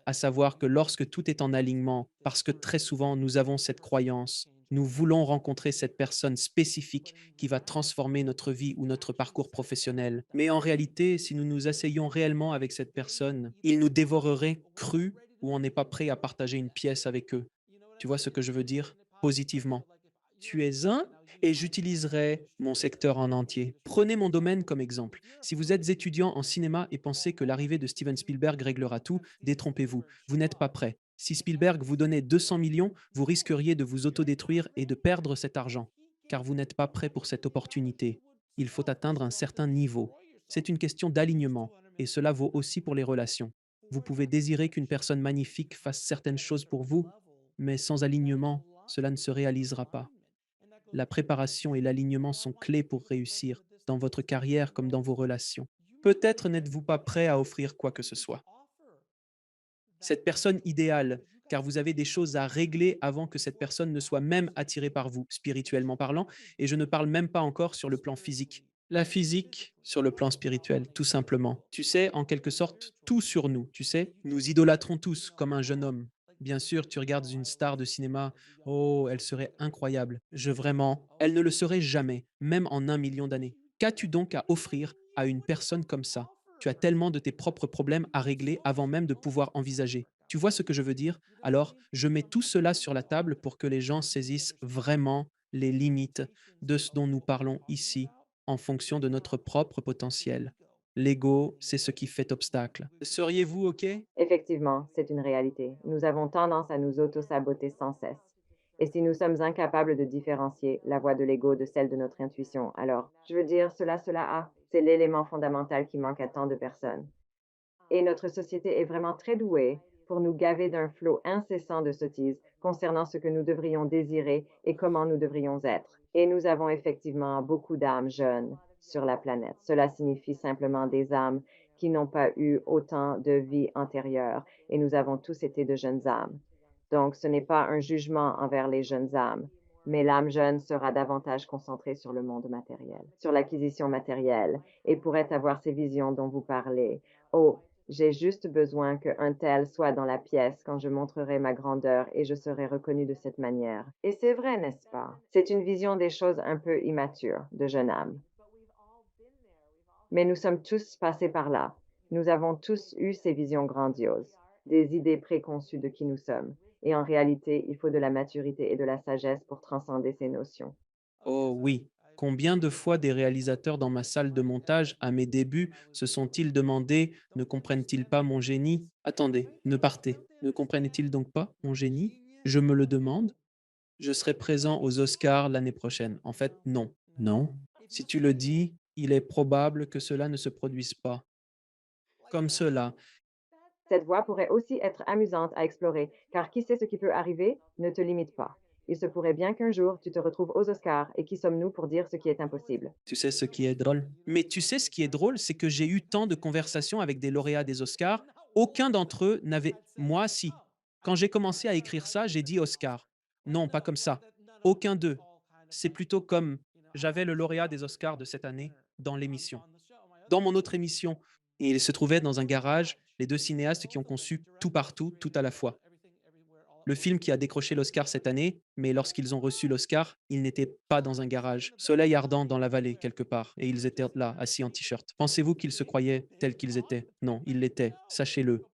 à savoir que lorsque tout est en alignement, parce que très souvent nous avons cette croyance, nous voulons rencontrer cette personne spécifique qui va transformer notre vie ou notre parcours professionnel. Mais en réalité, si nous nous asseyons réellement avec cette personne, il nous dévorerait cru ou on n'est pas prêt à partager une pièce avec eux. Tu vois ce que je veux dire? Positivement. Tu es un et j'utiliserai mon secteur en entier. Prenez mon domaine comme exemple. Si vous êtes étudiant en cinéma et pensez que l'arrivée de Steven Spielberg réglera tout, détrompez-vous. Vous n'êtes pas prêt. Si Spielberg vous donnait 200 millions, vous risqueriez de vous autodétruire et de perdre cet argent, car vous n'êtes pas prêt pour cette opportunité. Il faut atteindre un certain niveau. C'est une question d'alignement, et cela vaut aussi pour les relations. Vous pouvez désirer qu'une personne magnifique fasse certaines choses pour vous, mais sans alignement, cela ne se réalisera pas. La préparation et l'alignement sont clés pour réussir, dans votre carrière comme dans vos relations. Peut-être n'êtes-vous pas prêt à offrir quoi que ce soit. Cette personne idéale, car vous avez des choses à régler avant que cette personne ne soit même attirée par vous, spirituellement parlant, et je ne parle même pas encore sur le plan physique. La physique sur le plan spirituel, tout simplement. Tu sais, en quelque sorte, tout sur nous, tu sais. Nous idolâtrons tous comme un jeune homme. Bien sûr, tu regardes une star de cinéma, oh, elle serait incroyable. Je vraiment, elle ne le serait jamais, même en 1 million d'années. Qu'as-tu donc à offrir à une personne comme ça? Tu as tellement de tes propres problèmes à régler avant même de pouvoir envisager. Tu vois ce que je veux dire? Alors, je mets tout cela sur la table pour que les gens saisissent vraiment les limites de ce dont nous parlons ici en fonction de notre propre potentiel. L'ego, c'est ce qui fait obstacle. Seriez-vous OK? Effectivement, c'est une réalité. Nous avons tendance à nous auto-saboter sans cesse. Et si nous sommes incapables de différencier la voix de l'ego de celle de notre intuition, alors, je veux dire, c'est l'élément fondamental qui manque à tant de personnes. Et notre société est vraiment très douée pour nous gaver d'un flot incessant de sottises concernant ce que nous devrions désirer et comment nous devrions être. Et nous avons effectivement beaucoup d'âmes jeunes sur la planète. Cela signifie simplement des âmes qui n'ont pas eu autant de vie antérieure, et nous avons tous été de jeunes âmes. Donc, ce n'est pas un jugement envers les jeunes âmes, mais l'âme jeune sera davantage concentrée sur le monde matériel, sur l'acquisition matérielle, et pourrait avoir ces visions dont vous parlez. Oh, J'ai juste besoin qu'un tel soit dans la pièce quand je montrerai ma grandeur et je serai reconnue de cette manière. Et c'est vrai, n'est-ce pas? C'est une vision des choses un peu immature, de jeune âme. Mais nous sommes tous passés par là. Nous avons tous eu ces visions grandioses, des idées préconçues de qui nous sommes. Et en réalité, il faut de la maturité et de la sagesse pour transcender ces notions. Oh oui. Combien de fois des réalisateurs dans ma salle de montage, à mes débuts, se sont-ils demandé: ne comprennent-ils pas mon génie? Attendez, ne partez. Ne comprennent-ils donc pas mon génie? Je me le demande. Je serai présent aux Oscars l'année prochaine. En fait, non. Non. Si tu le dis, il est probable que cela ne se produise pas. Comme cela. Cette voie pourrait aussi être amusante à explorer, car qui sait ce qui peut arriver ne te limite pas. Il se pourrait bien qu'un jour tu te retrouves aux Oscars et qui sommes-nous pour dire ce qui est impossible? Tu sais ce qui est drôle? Mais tu sais ce qui est drôle, c'est que j'ai eu tant de conversations avec des lauréats des Oscars, aucun d'entre eux n'avait moi si. Quand j'ai commencé à écrire ça, j'ai dit Oscar. Non, pas comme ça. Aucun d'eux. C'est plutôt comme j'avais le lauréat des Oscars de cette année dans l'émission, dans mon autre émission. Et il se trouvait dans un garage, les 2 cinéastes qui ont conçu Tout partout, tout à la fois. Le film qui a décroché l'Oscar cette année, mais lorsqu'ils ont reçu l'Oscar, ils n'étaient pas dans un garage, soleil ardent dans la vallée quelque part, et ils étaient là, assis en t-shirt. Pensez-vous qu'ils se croyaient tels qu'ils étaient? Non, ils l'étaient, sachez-le.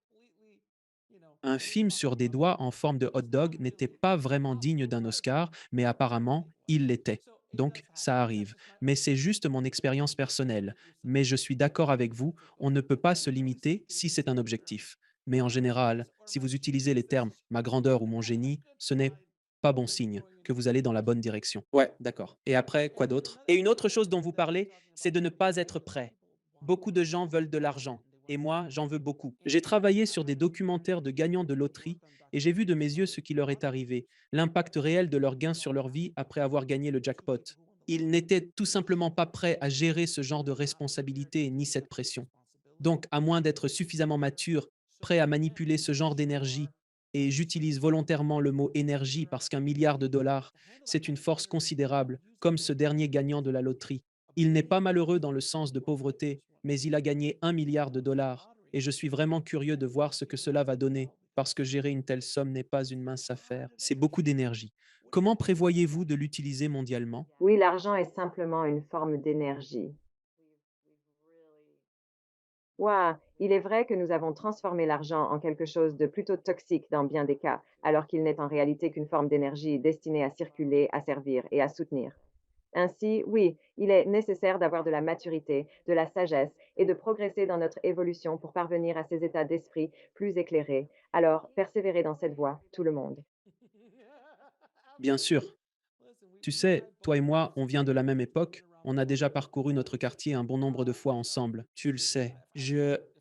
Un film sur des doigts en forme de hot dog n'était pas vraiment digne d'un Oscar, mais apparemment, il l'était. Donc, ça arrive. Mais c'est juste mon expérience personnelle. Mais je suis d'accord avec vous, on ne peut pas se limiter si c'est un objectif. Mais en général, si vous utilisez les termes ma grandeur ou mon génie, ce n'est pas bon signe que vous allez dans la bonne direction. Ouais, d'accord. Et après, quoi d'autre? Et une autre chose dont vous parlez, c'est de ne pas être prêt. Beaucoup de gens veulent de l'argent. Et moi, j'en veux beaucoup. J'ai travaillé sur des documentaires de gagnants de loterie et j'ai vu de mes yeux ce qui leur est arrivé, l'impact réel de leurs gains sur leur vie après avoir gagné le jackpot. Ils n'étaient tout simplement pas prêts à gérer ce genre de responsabilité ni cette pression. Donc, à moins d'être suffisamment mature, prêt à manipuler ce genre d'énergie, et j'utilise volontairement le mot énergie parce qu'un milliard de dollars, c'est une force considérable, comme ce dernier gagnant de la loterie. Il n'est pas malheureux dans le sens de pauvreté, mais il a gagné 1 milliard de dollars. Et je suis vraiment curieux de voir ce que cela va donner, parce que gérer une telle somme n'est pas une mince affaire. C'est beaucoup d'énergie. Comment prévoyez-vous de l'utiliser mondialement? Oui, l'argent est simplement une forme d'énergie. Ouah, il est vrai que nous avons transformé l'argent en quelque chose de plutôt toxique dans bien des cas, alors qu'il n'est en réalité qu'une forme d'énergie destinée à circuler, à servir et à soutenir. Ainsi, oui, il est nécessaire d'avoir de la maturité, de la sagesse et de progresser dans notre évolution pour parvenir à ces états d'esprit plus éclairés. Alors, persévérez dans cette voie, tout le monde. Bien sûr. Tu sais, toi et moi, on vient de la même époque. On a déjà parcouru notre quartier un bon nombre de fois ensemble. Tu le sais.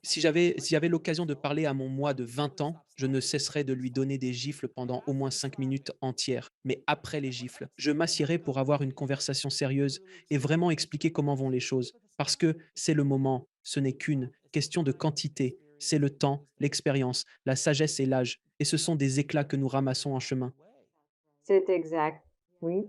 Si j'avais l'occasion de parler à mon moi de 20 ans, je ne cesserais de lui donner des gifles pendant au moins 5 minutes entières. Mais après les gifles, je m'assierais pour avoir une conversation sérieuse et vraiment expliquer comment vont les choses. Parce que c'est le moment, ce n'est qu'une question de quantité. C'est le temps, l'expérience, la sagesse et l'âge. Et ce sont des éclats que nous ramassons en chemin. C'est exact. Oui.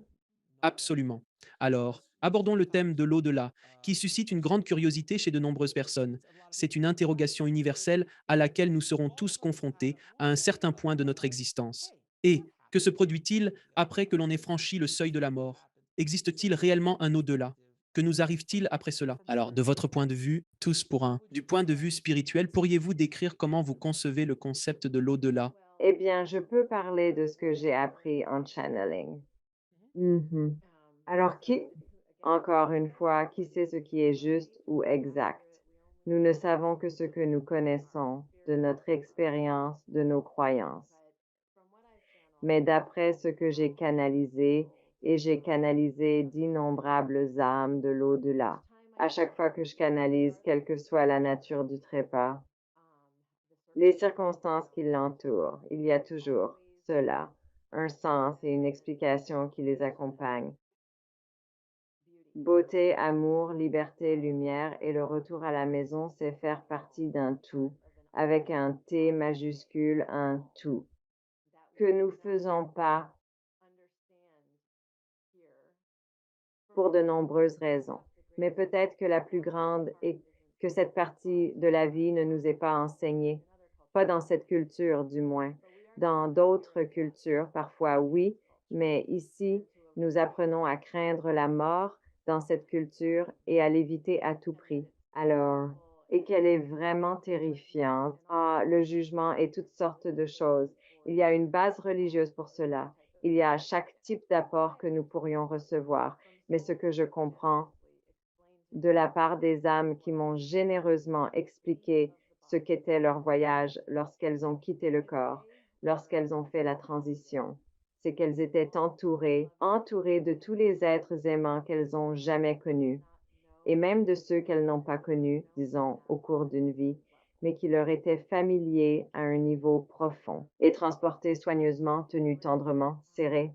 Absolument. Alors, abordons le thème de l'au-delà, qui suscite une grande curiosité chez de nombreuses personnes. C'est une interrogation universelle à laquelle nous serons tous confrontés à un certain point de notre existence. Et que se produit-il après que l'on ait franchi le seuil de la mort? Existe-t-il réellement un au-delà? Que nous arrive-t-il après cela? Alors, de votre point de vue, tous pour un, du point de vue spirituel, pourriez-vous décrire comment vous concevez le concept de l'au-delà? Eh bien, je peux parler de ce que j'ai appris en channeling. Mhm. Alors, encore une fois, qui sait ce qui est juste ou exact? Nous ne savons que ce que nous connaissons de notre expérience, de nos croyances. Mais d'après ce que j'ai canalisé, et j'ai canalisé d'innombrables âmes de l'au-delà, à chaque fois que je canalise, quelle que soit la nature du trépas, les circonstances qui l'entourent, il y a toujours cela, un sens et une explication qui les accompagnent. Beauté, amour, liberté, lumière et le retour à la maison, c'est faire partie d'un tout, avec un T majuscule, un tout, que nous faisons pas pour de nombreuses raisons. Mais peut-être que la plus grande est que cette partie de la vie ne nous est pas enseignée, pas dans cette culture du moins. Dans d'autres cultures, parfois oui, mais ici, nous apprenons à craindre la mort dans cette culture et à l'éviter à tout prix. Alors, et qu'elle est vraiment terrifiante. Ah, le jugement et toutes sortes de choses. Il y a une base religieuse pour cela. Il y a chaque type d'apport que nous pourrions recevoir. Mais ce que je comprends de la part des âmes qui m'ont généreusement expliqué ce qu'était leur voyage lorsqu'elles ont quitté le corps, lorsqu'elles ont fait la transition, c'est qu'elles étaient entourées de tous les êtres aimants qu'elles ont jamais connus, et même de ceux qu'elles n'ont pas connus, disons, au cours d'une vie, mais qui leur étaient familiers à un niveau profond, et transportés soigneusement, tenus tendrement, serrés,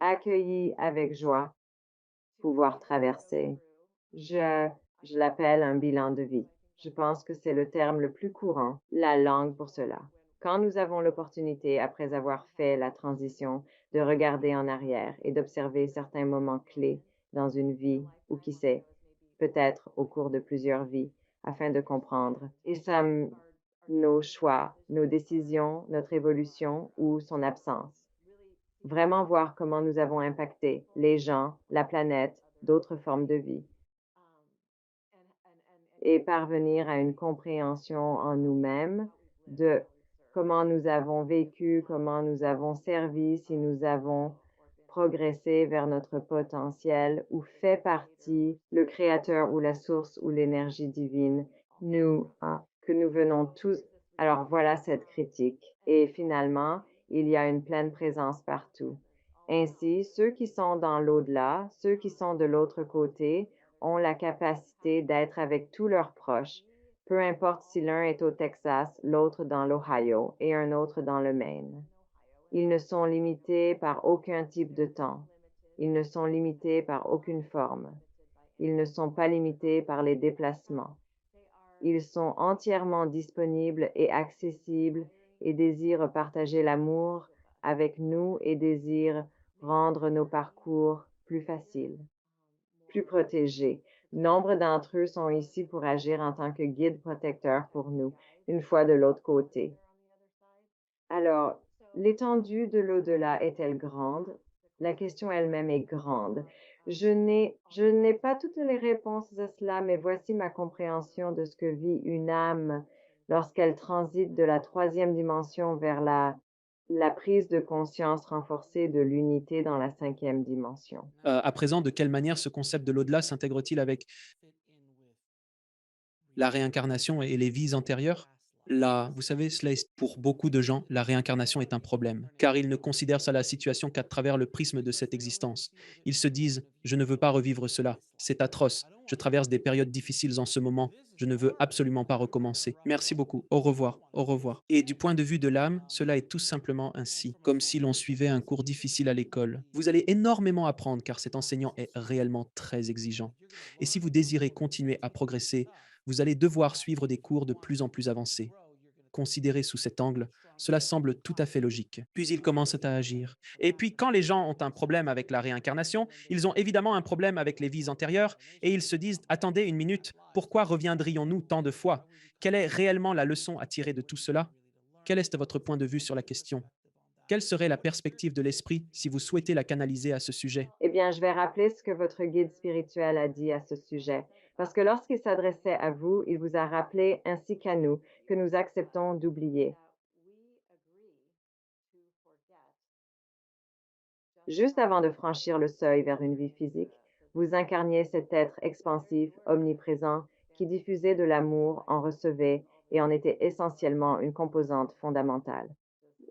accueillis avec joie, pouvoir traverser. Je, je l'appelle un bilan de vie. Je pense que c'est le terme le plus courant, la langue pour cela. Quand nous avons l'opportunité, après avoir fait la transition, de regarder en arrière et d'observer certains moments clés dans une vie, ou qui sait, peut-être au cours de plusieurs vies, afin de comprendre, et ça, nos choix, nos décisions, notre évolution ou son absence. Vraiment voir comment nous avons impacté les gens, la planète, d'autres formes de vie et parvenir à une compréhension en nous-mêmes de comment nous avons vécu, comment nous avons servi, si nous avons progressé vers notre potentiel ou fait partie, le créateur ou la source ou l'énergie divine, nous, que nous venons tous. Alors voilà cette critique. Et finalement, il y a une pleine présence partout. Ainsi, ceux qui sont dans l'au-delà, ceux qui sont de l'autre côté, ont la capacité d'être avec tous leurs proches, peu importe si l'un est au Texas, l'autre dans l'Ohio et un autre dans le Maine. Ils ne sont limités par aucun type de temps. Ils ne sont limités par aucune forme. Ils ne sont pas limités par les déplacements. Ils sont entièrement disponibles et accessibles et désirent partager l'amour avec nous et désirent rendre nos parcours plus faciles, plus protégés. Nombre d'entre eux sont ici pour agir en tant que guides protecteurs pour nous, une fois de l'autre côté. Alors, l'étendue de l'au-delà est-elle grande? La question elle-même est grande. Je n'ai pas toutes les réponses à cela, mais voici ma compréhension de ce que vit une âme lorsqu'elle transite de la troisième dimension vers la prise de conscience renforcée de l'unité dans la cinquième dimension. À présent, de quelle manière ce concept de l'au-delà s'intègre-t-il avec la réincarnation et les vies antérieures? Là, vous savez, cela est pour beaucoup de gens, la réincarnation est un problème, car ils ne considèrent ça la situation qu'à travers le prisme de cette existence. Ils se disent: «Je ne veux pas revivre cela, c'est atroce, je traverse des périodes difficiles en ce moment, je ne veux absolument pas recommencer. Merci beaucoup, au revoir, au revoir». Et du point de vue de l'âme, cela est tout simplement ainsi, comme si l'on suivait un cours difficile à l'école. Vous allez énormément apprendre car cet enseignant est réellement très exigeant. Et si vous désirez continuer à progresser, vous allez devoir suivre des cours de plus en plus avancés. Considéré sous cet angle, cela semble tout à fait logique. Puis ils commencent à agir. Et puis quand les gens ont un problème avec la réincarnation, ils ont évidemment un problème avec les vies antérieures et ils se disent: attendez une minute, pourquoi reviendrions-nous tant de fois? Quelle est réellement la leçon à tirer de tout cela? Quel est votre point de vue sur la question? Quelle serait la perspective de l'esprit si vous souhaitez la canaliser à ce sujet? Eh bien, je vais rappeler ce que votre guide spirituel a dit à ce sujet, parce que lorsqu'il s'adressait à vous, il vous a rappelé, ainsi qu'à nous, que nous acceptons d'oublier. Juste avant de franchir le seuil vers une vie physique, vous incarniez cet être expansif, omniprésent, qui diffusait de l'amour, en recevait et en était essentiellement une composante fondamentale.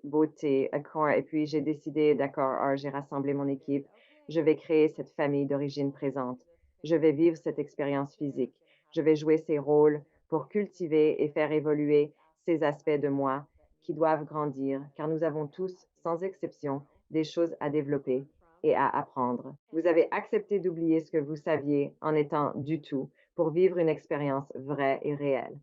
Beauté, accord, et puis j'ai décidé, d'accord, j'ai rassemblé mon équipe, je vais créer cette famille d'origine présente. Je vais vivre cette expérience physique. Je vais jouer ces rôles pour cultiver et faire évoluer ces aspects de moi qui doivent grandir, car nous avons tous, sans exception, des choses à développer et à apprendre. Vous avez accepté d'oublier ce que vous saviez en étant du tout pour vivre une expérience vraie et réelle.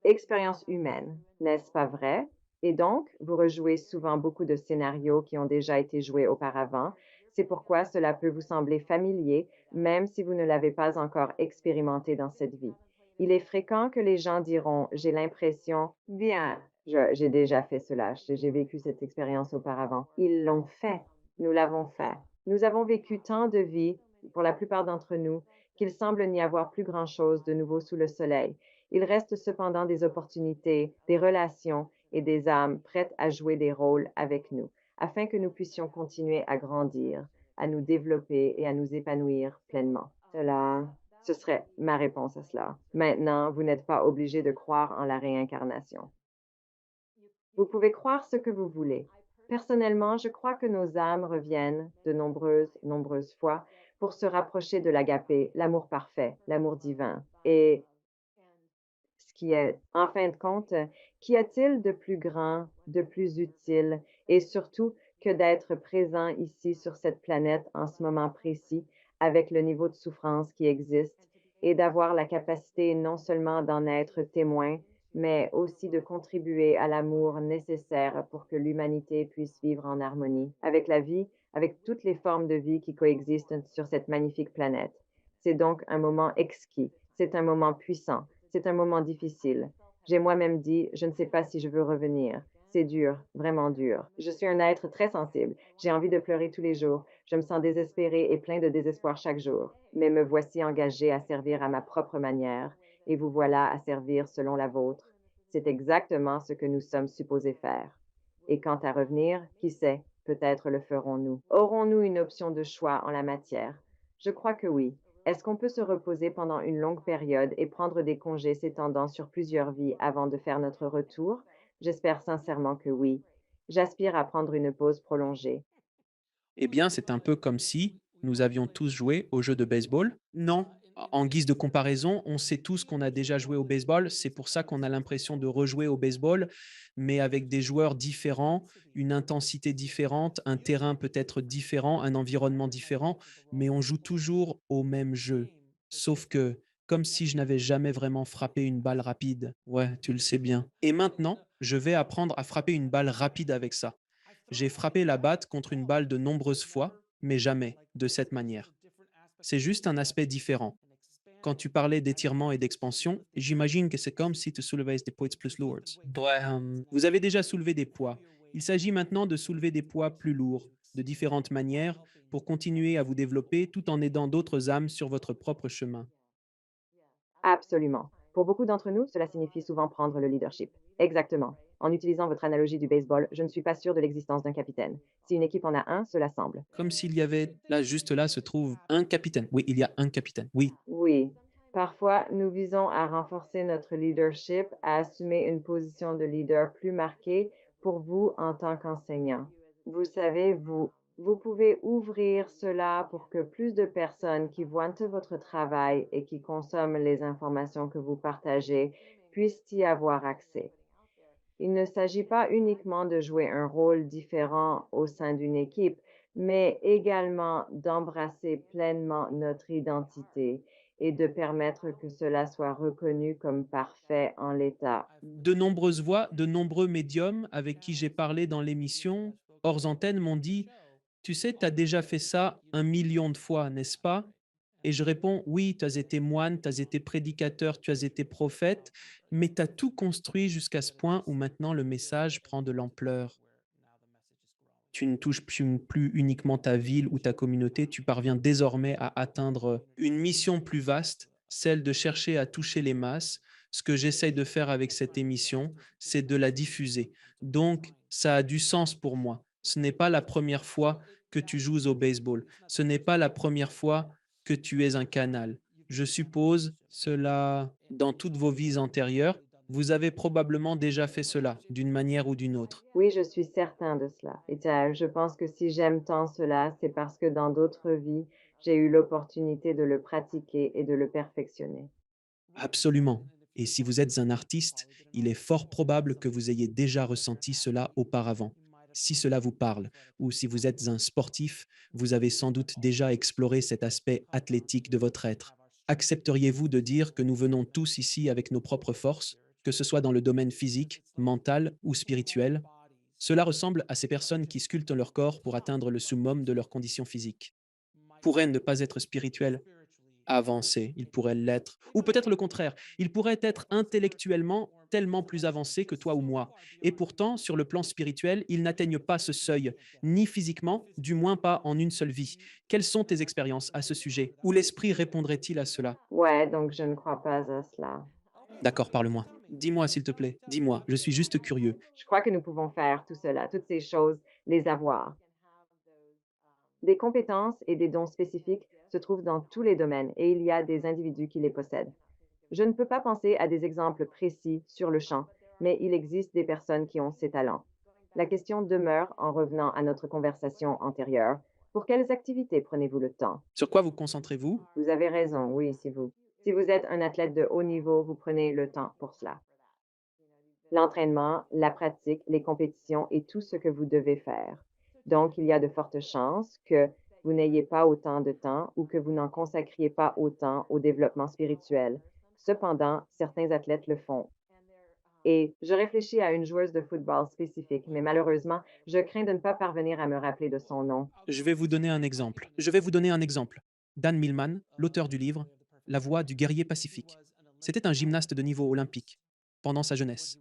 Expérience humaine, n'est-ce pas vrai? Et donc, vous rejouez souvent beaucoup de scénarios qui ont déjà été joués auparavant. C'est pourquoi cela peut vous sembler familier, même si vous ne l'avez pas encore expérimenté dans cette vie. Il est fréquent que les gens diront, j'ai l'impression, bien, j'ai déjà fait cela, j'ai vécu cette expérience auparavant. Ils l'ont fait, nous l'avons fait. Nous avons vécu tant de vies, pour la plupart d'entre nous, qu'il semble n'y avoir plus grand-chose de nouveau sous le soleil. Il reste cependant des opportunités, des relations et des âmes prêtes à jouer des rôles avec nous, afin que nous puissions continuer à grandir, à nous développer et à nous épanouir pleinement. Ce serait ma réponse à cela. Maintenant, vous n'êtes pas obligé de croire en la réincarnation. Vous pouvez croire ce que vous voulez. Personnellement, je crois que nos âmes reviennent de nombreuses fois pour se rapprocher de l'agapé, l'amour parfait, l'amour divin. Et ce qui est, en fin de compte, qu'y a-t-il de plus grand, de plus utile et surtout que d'être présent ici sur cette planète en ce moment précis avec le niveau de souffrance qui existe et d'avoir la capacité non seulement d'en être témoin, mais aussi de contribuer à l'amour nécessaire pour que l'humanité puisse vivre en harmonie avec la vie, avec toutes les formes de vie qui coexistent sur cette magnifique planète. C'est donc un moment exquis, c'est un moment puissant, c'est un moment difficile. J'ai moi-même dit, je ne sais pas si je veux revenir. C'est dur, vraiment dur. Je suis un être très sensible. J'ai envie de pleurer tous les jours. Je me sens désespéré et plein de désespoir chaque jour. Mais me voici engagé à servir à ma propre manière, et vous voilà à servir selon la vôtre. C'est exactement ce que nous sommes supposés faire. Et quant à revenir, qui sait, peut-être le ferons-nous. Aurons-nous une option de choix en la matière? Je crois que oui. Est-ce qu'on peut se reposer pendant une longue période et prendre des congés s'étendant sur plusieurs vies avant de faire notre retour? J'espère sincèrement que oui. J'aspire à prendre une pause prolongée. Eh bien, c'est un peu comme si nous avions tous joué au jeu de baseball. Non, en guise de comparaison, on sait tous qu'on a déjà joué au baseball. C'est pour ça qu'on a l'impression de rejouer au baseball, mais avec des joueurs différents, une intensité différente, un terrain peut-être différent, un environnement différent, mais on joue toujours au même jeu. Sauf que, comme si je n'avais jamais vraiment frappé une balle rapide. Ouais, tu le sais bien. Et maintenant, je vais apprendre à frapper une balle rapide avec ça. J'ai frappé la batte contre une balle de nombreuses fois, mais jamais de cette manière. C'est juste un aspect différent. Quand tu parlais d'étirement et d'expansion, j'imagine que c'est comme si tu soulevais des poids plus lourds. Ouais, vous avez déjà soulevé des poids. Il s'agit maintenant de soulever des poids plus lourds, de différentes manières, pour continuer à vous développer tout en aidant d'autres âmes sur votre propre chemin. Absolument. Pour beaucoup d'entre nous, cela signifie souvent prendre le leadership. Exactement. En utilisant votre analogie du baseball, je ne suis pas sûr de l'existence d'un capitaine. Si une équipe en a un, cela semble. Comme s'il y avait, là, juste là, se trouve un capitaine. Oui, il y a un capitaine. Oui. Oui, parfois nous visons à renforcer notre leadership, à assumer une position de leader plus marquée pour vous en tant qu'enseignant. Vous savez, vous pouvez ouvrir cela pour que plus de personnes qui voient votre travail et qui consomment les informations que vous partagez puissent y avoir accès. Il ne s'agit pas uniquement de jouer un rôle différent au sein d'une équipe, mais également d'embrasser pleinement notre identité et de permettre que cela soit reconnu comme parfait en l'état. De nombreuses voix, de nombreux médiums avec qui j'ai parlé dans l'émission, hors antenne, m'ont dit: «Tu sais, tu as déjà fait ça 1 million de fois, n'est-ce pas?» Et je réponds: «Oui, tu as été moine, tu as été prédicateur, tu as été prophète, mais tu as tout construit jusqu'à ce point où maintenant le message prend de l'ampleur. Tu ne touches plus uniquement ta ville ou ta communauté, tu parviens désormais à atteindre une mission plus vaste, celle de chercher à toucher les masses. Ce que j'essaye de faire avec cette émission, c'est de la diffuser. Donc, ça a du sens pour moi. Ce n'est pas la première fois que tu joues au baseball. Ce n'est pas la première fois que tu es un canal. Je suppose cela dans toutes vos vies antérieures. Vous avez probablement déjà fait cela, d'une manière ou d'une autre. Oui, je suis certain de cela. Et je pense que si j'aime tant cela, c'est parce que dans d'autres vies, j'ai eu l'opportunité de le pratiquer et de le perfectionner. Absolument. Et si vous êtes un artiste, il est fort probable que vous ayez déjà ressenti cela auparavant. Si cela vous parle, ou si vous êtes un sportif, vous avez sans doute déjà exploré cet aspect athlétique de votre être. Accepteriez-vous de dire que nous venons tous ici avec nos propres forces, que ce soit dans le domaine physique, mental ou spirituel? Cela ressemble à ces personnes qui sculptent leur corps pour atteindre le summum de leur condition physique. Pourrait ne pas être spirituel, avancé, il pourrait l'être. Ou peut-être le contraire, il pourrait être intellectuellement tellement plus avancé que toi ou moi. Et pourtant, sur le plan spirituel, il n'atteigne pas ce seuil, ni physiquement, du moins pas en une seule vie. Quelles sont tes expériences à ce sujet? Ou l'esprit répondrait-il à cela? Ouais, donc je ne crois pas à cela. D'accord, parle-moi. Dis-moi, s'il te plaît. Dis-moi, je suis juste curieux. Je crois que nous pouvons faire tout cela, toutes ces choses, les avoir. Des compétences et des dons spécifiques se trouvent dans tous les domaines et il y a des individus qui les possèdent. Je ne peux pas penser à des exemples précis sur le champ, mais il existe des personnes qui ont ces talents. La question demeure, en revenant à notre conversation antérieure, pour quelles activités prenez-vous le temps? Sur quoi vous concentrez-vous? Vous avez raison, oui, si vous êtes un athlète de haut niveau, vous prenez le temps pour cela. L'entraînement, la pratique, les compétitions et tout ce que vous devez faire. Donc, il y a de fortes chances que vous n'ayez pas autant de temps ou que vous n'en consacriez pas autant au développement spirituel. Cependant, certains athlètes le font. Et je réfléchis à une joueuse de football spécifique, mais malheureusement, je crains de ne pas parvenir à me rappeler de son nom. Je vais vous donner un exemple. Je vais vous donner un exemple. Dan Millman, l'auteur du livre La voix du guerrier pacifique. C'était un gymnaste de niveau olympique pendant sa jeunesse.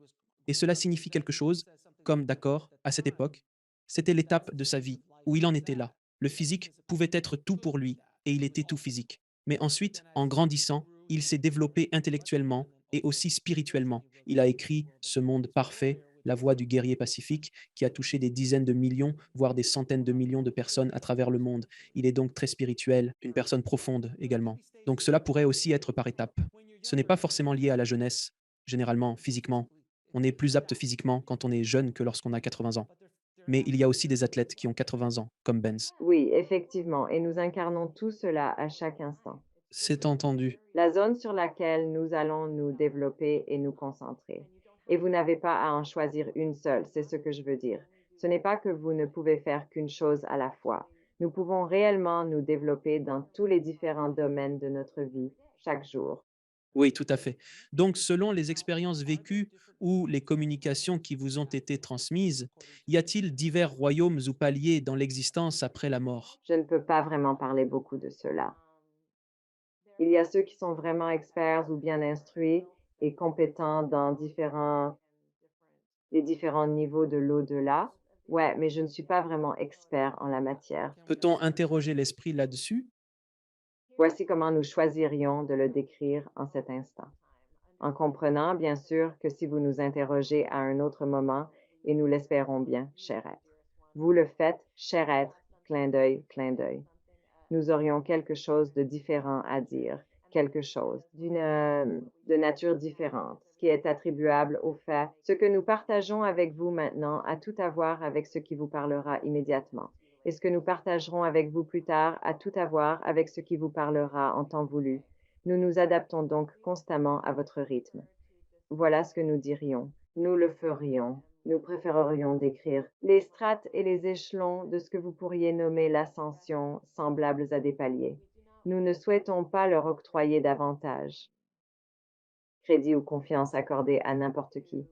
Et cela signifie quelque chose, comme d'accord, à cette époque, c'était l'étape de sa vie où il en était là. Le physique pouvait être tout pour lui, et il était tout physique. Mais ensuite, en grandissant, il s'est développé intellectuellement et aussi spirituellement. Il a écrit Ce monde parfait, la voix du guerrier pacifique, qui a touché des dizaines de millions, voire des centaines de millions de personnes à travers le monde. Il est donc très spirituel, une personne profonde également. Donc cela pourrait aussi être par étapes. Ce n'est pas forcément lié à la jeunesse, généralement, physiquement. On est plus apte physiquement quand on est jeune que lorsqu'on a 80 ans. Mais il y a aussi des athlètes qui ont 80 ans, comme Benz. Oui, effectivement, et nous incarnons tout cela à chaque instant. C'est entendu. La zone sur laquelle nous allons nous développer et nous concentrer. Et vous n'avez pas à en choisir une seule, c'est ce que je veux dire. Ce n'est pas que vous ne pouvez faire qu'une chose à la fois. Nous pouvons réellement nous développer dans tous les différents domaines de notre vie, chaque jour. Oui, tout à fait. Donc, selon les expériences vécues ou les communications qui vous ont été transmises, y a-t-il divers royaumes ou paliers dans l'existence après la mort? Je ne peux pas vraiment parler beaucoup de cela. Il y a ceux qui sont vraiment experts ou bien instruits et compétents dans les différents niveaux de l'au-delà. Ouais, mais je ne suis pas vraiment expert en la matière. Peut-on interroger l'esprit là-dessus? Voici comment nous choisirions de le décrire en cet instant. En comprenant, bien sûr, que si vous nous interrogez à un autre moment, et nous l'espérons bien, cher être. Vous le faites, cher être, clin d'œil. Nous aurions quelque chose de différent à dire, quelque chose de nature différente, qui est attribuable au fait. Ce que nous partageons avec vous maintenant a tout à voir avec ce qui vous parlera immédiatement. Et ce que nous partagerons avec vous plus tard a tout à voir avec ce qui vous parlera en temps voulu. Nous nous adaptons donc constamment à votre rythme. Voilà ce que nous dirions. Nous le ferions. Nous préférerions décrire les strates et les échelons de ce que vous pourriez nommer l'ascension, semblables à des paliers. Nous ne souhaitons pas leur octroyer davantage. Crédit ou confiance accordée à n'importe qui.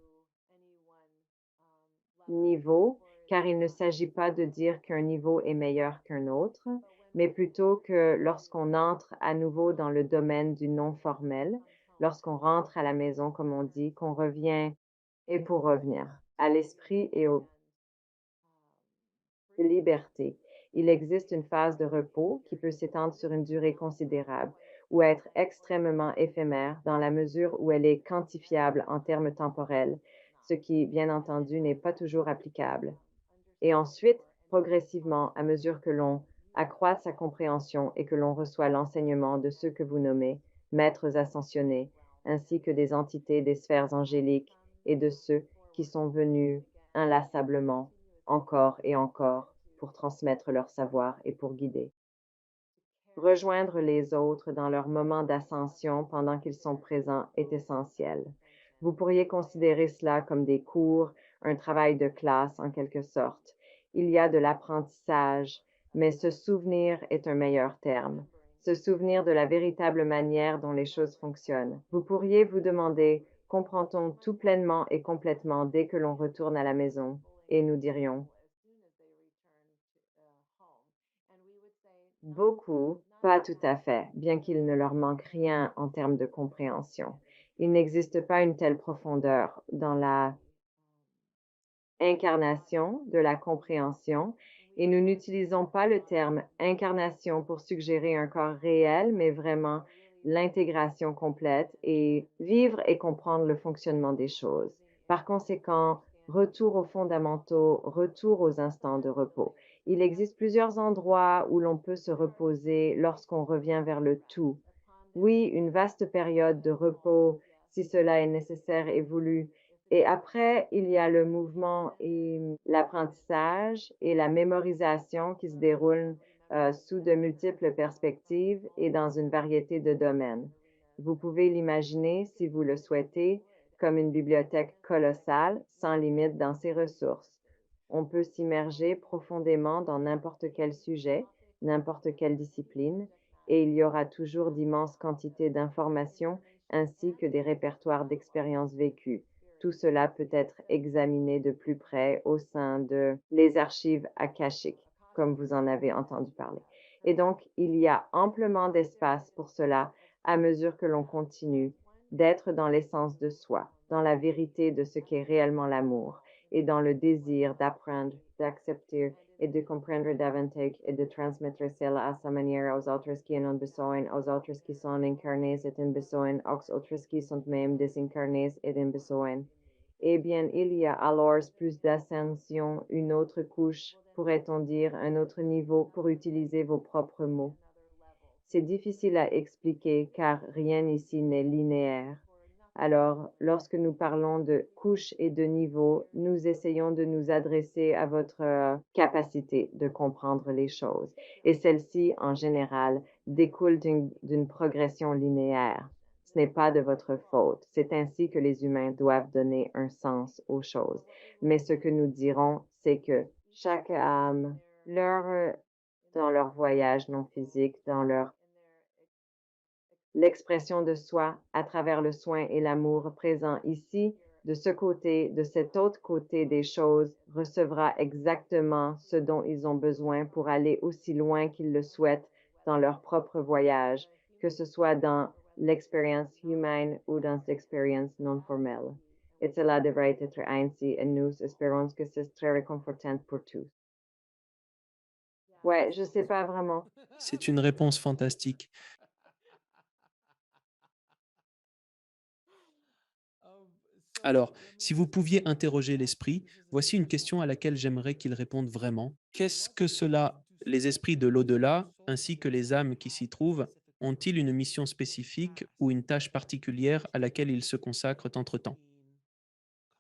Niveau, car il ne s'agit pas de dire qu'un niveau est meilleur qu'un autre, mais plutôt que lorsqu'on entre à nouveau dans le domaine du non formel, lorsqu'on rentre à la maison, comme on dit, qu'on revient et pour revenir à l'esprit et aux libertés. Il existe une phase de repos qui peut s'étendre sur une durée considérable ou être extrêmement éphémère dans la mesure où elle est quantifiable en termes temporels, ce qui, bien entendu, n'est pas toujours applicable. Et ensuite, progressivement, à mesure que l'on accroît sa compréhension et que l'on reçoit l'enseignement de ceux que vous nommez maîtres ascensionnés, ainsi que des entités des sphères angéliques et de ceux qui sont venus inlassablement, encore et encore, pour transmettre leur savoir et pour guider. Rejoindre les autres dans leur moment d'ascension pendant qu'ils sont présents est essentiel. Vous pourriez considérer cela comme des cours, un travail de classe en quelque sorte. Il y a de l'apprentissage, mais se souvenir est un meilleur terme. Se souvenir de la véritable manière dont les choses fonctionnent. Vous pourriez vous demander, comprend-on tout pleinement et complètement dès que l'on retourne à la maison? Et nous dirions, beaucoup, Pas tout à fait, bien qu'il ne leur manque rien en termes de compréhension. Il n'existe pas une telle profondeur dans la incarnation de la compréhension et nous n'utilisons pas le terme incarnation pour suggérer un corps réel, mais vraiment l'intégration complète et vivre et comprendre le fonctionnement des choses. Par conséquent, retour aux fondamentaux, retour aux instants de repos. Il existe plusieurs endroits où l'on peut se reposer lorsqu'on revient vers le tout. Oui, une vaste période de repos, si cela est nécessaire et voulu, et après, il y a le mouvement et l'apprentissage et la mémorisation qui se déroulent sous de multiples perspectives et dans une variété de domaines. Vous pouvez l'imaginer, si vous le souhaitez, comme une bibliothèque colossale, sans limite dans ses ressources. On peut s'immerger profondément dans n'importe quel sujet, n'importe quelle discipline, et il y aura toujours d'immenses quantités d'informations ainsi que des répertoires d'expériences vécues. Tout cela peut être examiné de plus près au sein de les archives akashiques, comme vous en avez entendu parler. Et donc, il y a amplement d'espace pour cela à mesure que l'on continue d'être dans l'essence de soi, dans la vérité de ce qu'est réellement l'amour et dans le désir d'apprendre, d'accepter et de comprendre davantage et de transmettre cela à sa manière aux autres qui en ont besoin, aux autres qui sont incarnés et en besoin, aux autres qui sont même désincarnés et en besoin. Eh bien, il y a alors plus d'ascension, une autre couche, pourrait-on dire, un autre niveau pour utiliser vos propres mots. C'est difficile à expliquer car rien ici n'est linéaire. Alors, lorsque nous parlons de couches et de niveaux, nous essayons de nous adresser à votre capacité de comprendre les choses. Et celle-ci, en général, découle d'une progression linéaire. Ce n'est pas de votre faute. C'est ainsi que les humains doivent donner un sens aux choses. Mais ce que nous dirons, c'est que chaque âme, dans leur voyage non physique, dans leur l'expression de soi à travers le soin et l'amour présent ici, de ce côté, de cet autre côté des choses, recevra exactement ce dont ils ont besoin pour aller aussi loin qu'ils le souhaitent dans leur propre voyage, que ce soit dans l'expérience humaine ou dans l'expérience non formelle. Et cela devrait être ainsi et nous espérons que c'est très réconfortant pour tous. Ouais, je sais pas vraiment. C'est une réponse fantastique. Alors, si vous pouviez interroger l'esprit, voici une question à laquelle j'aimerais qu'il réponde vraiment. Qu'est-ce que cela, les esprits de l'au-delà, ainsi que les âmes qui s'y trouvent, ont-ils une mission spécifique ou une tâche particulière à laquelle ils se consacrent entre-temps?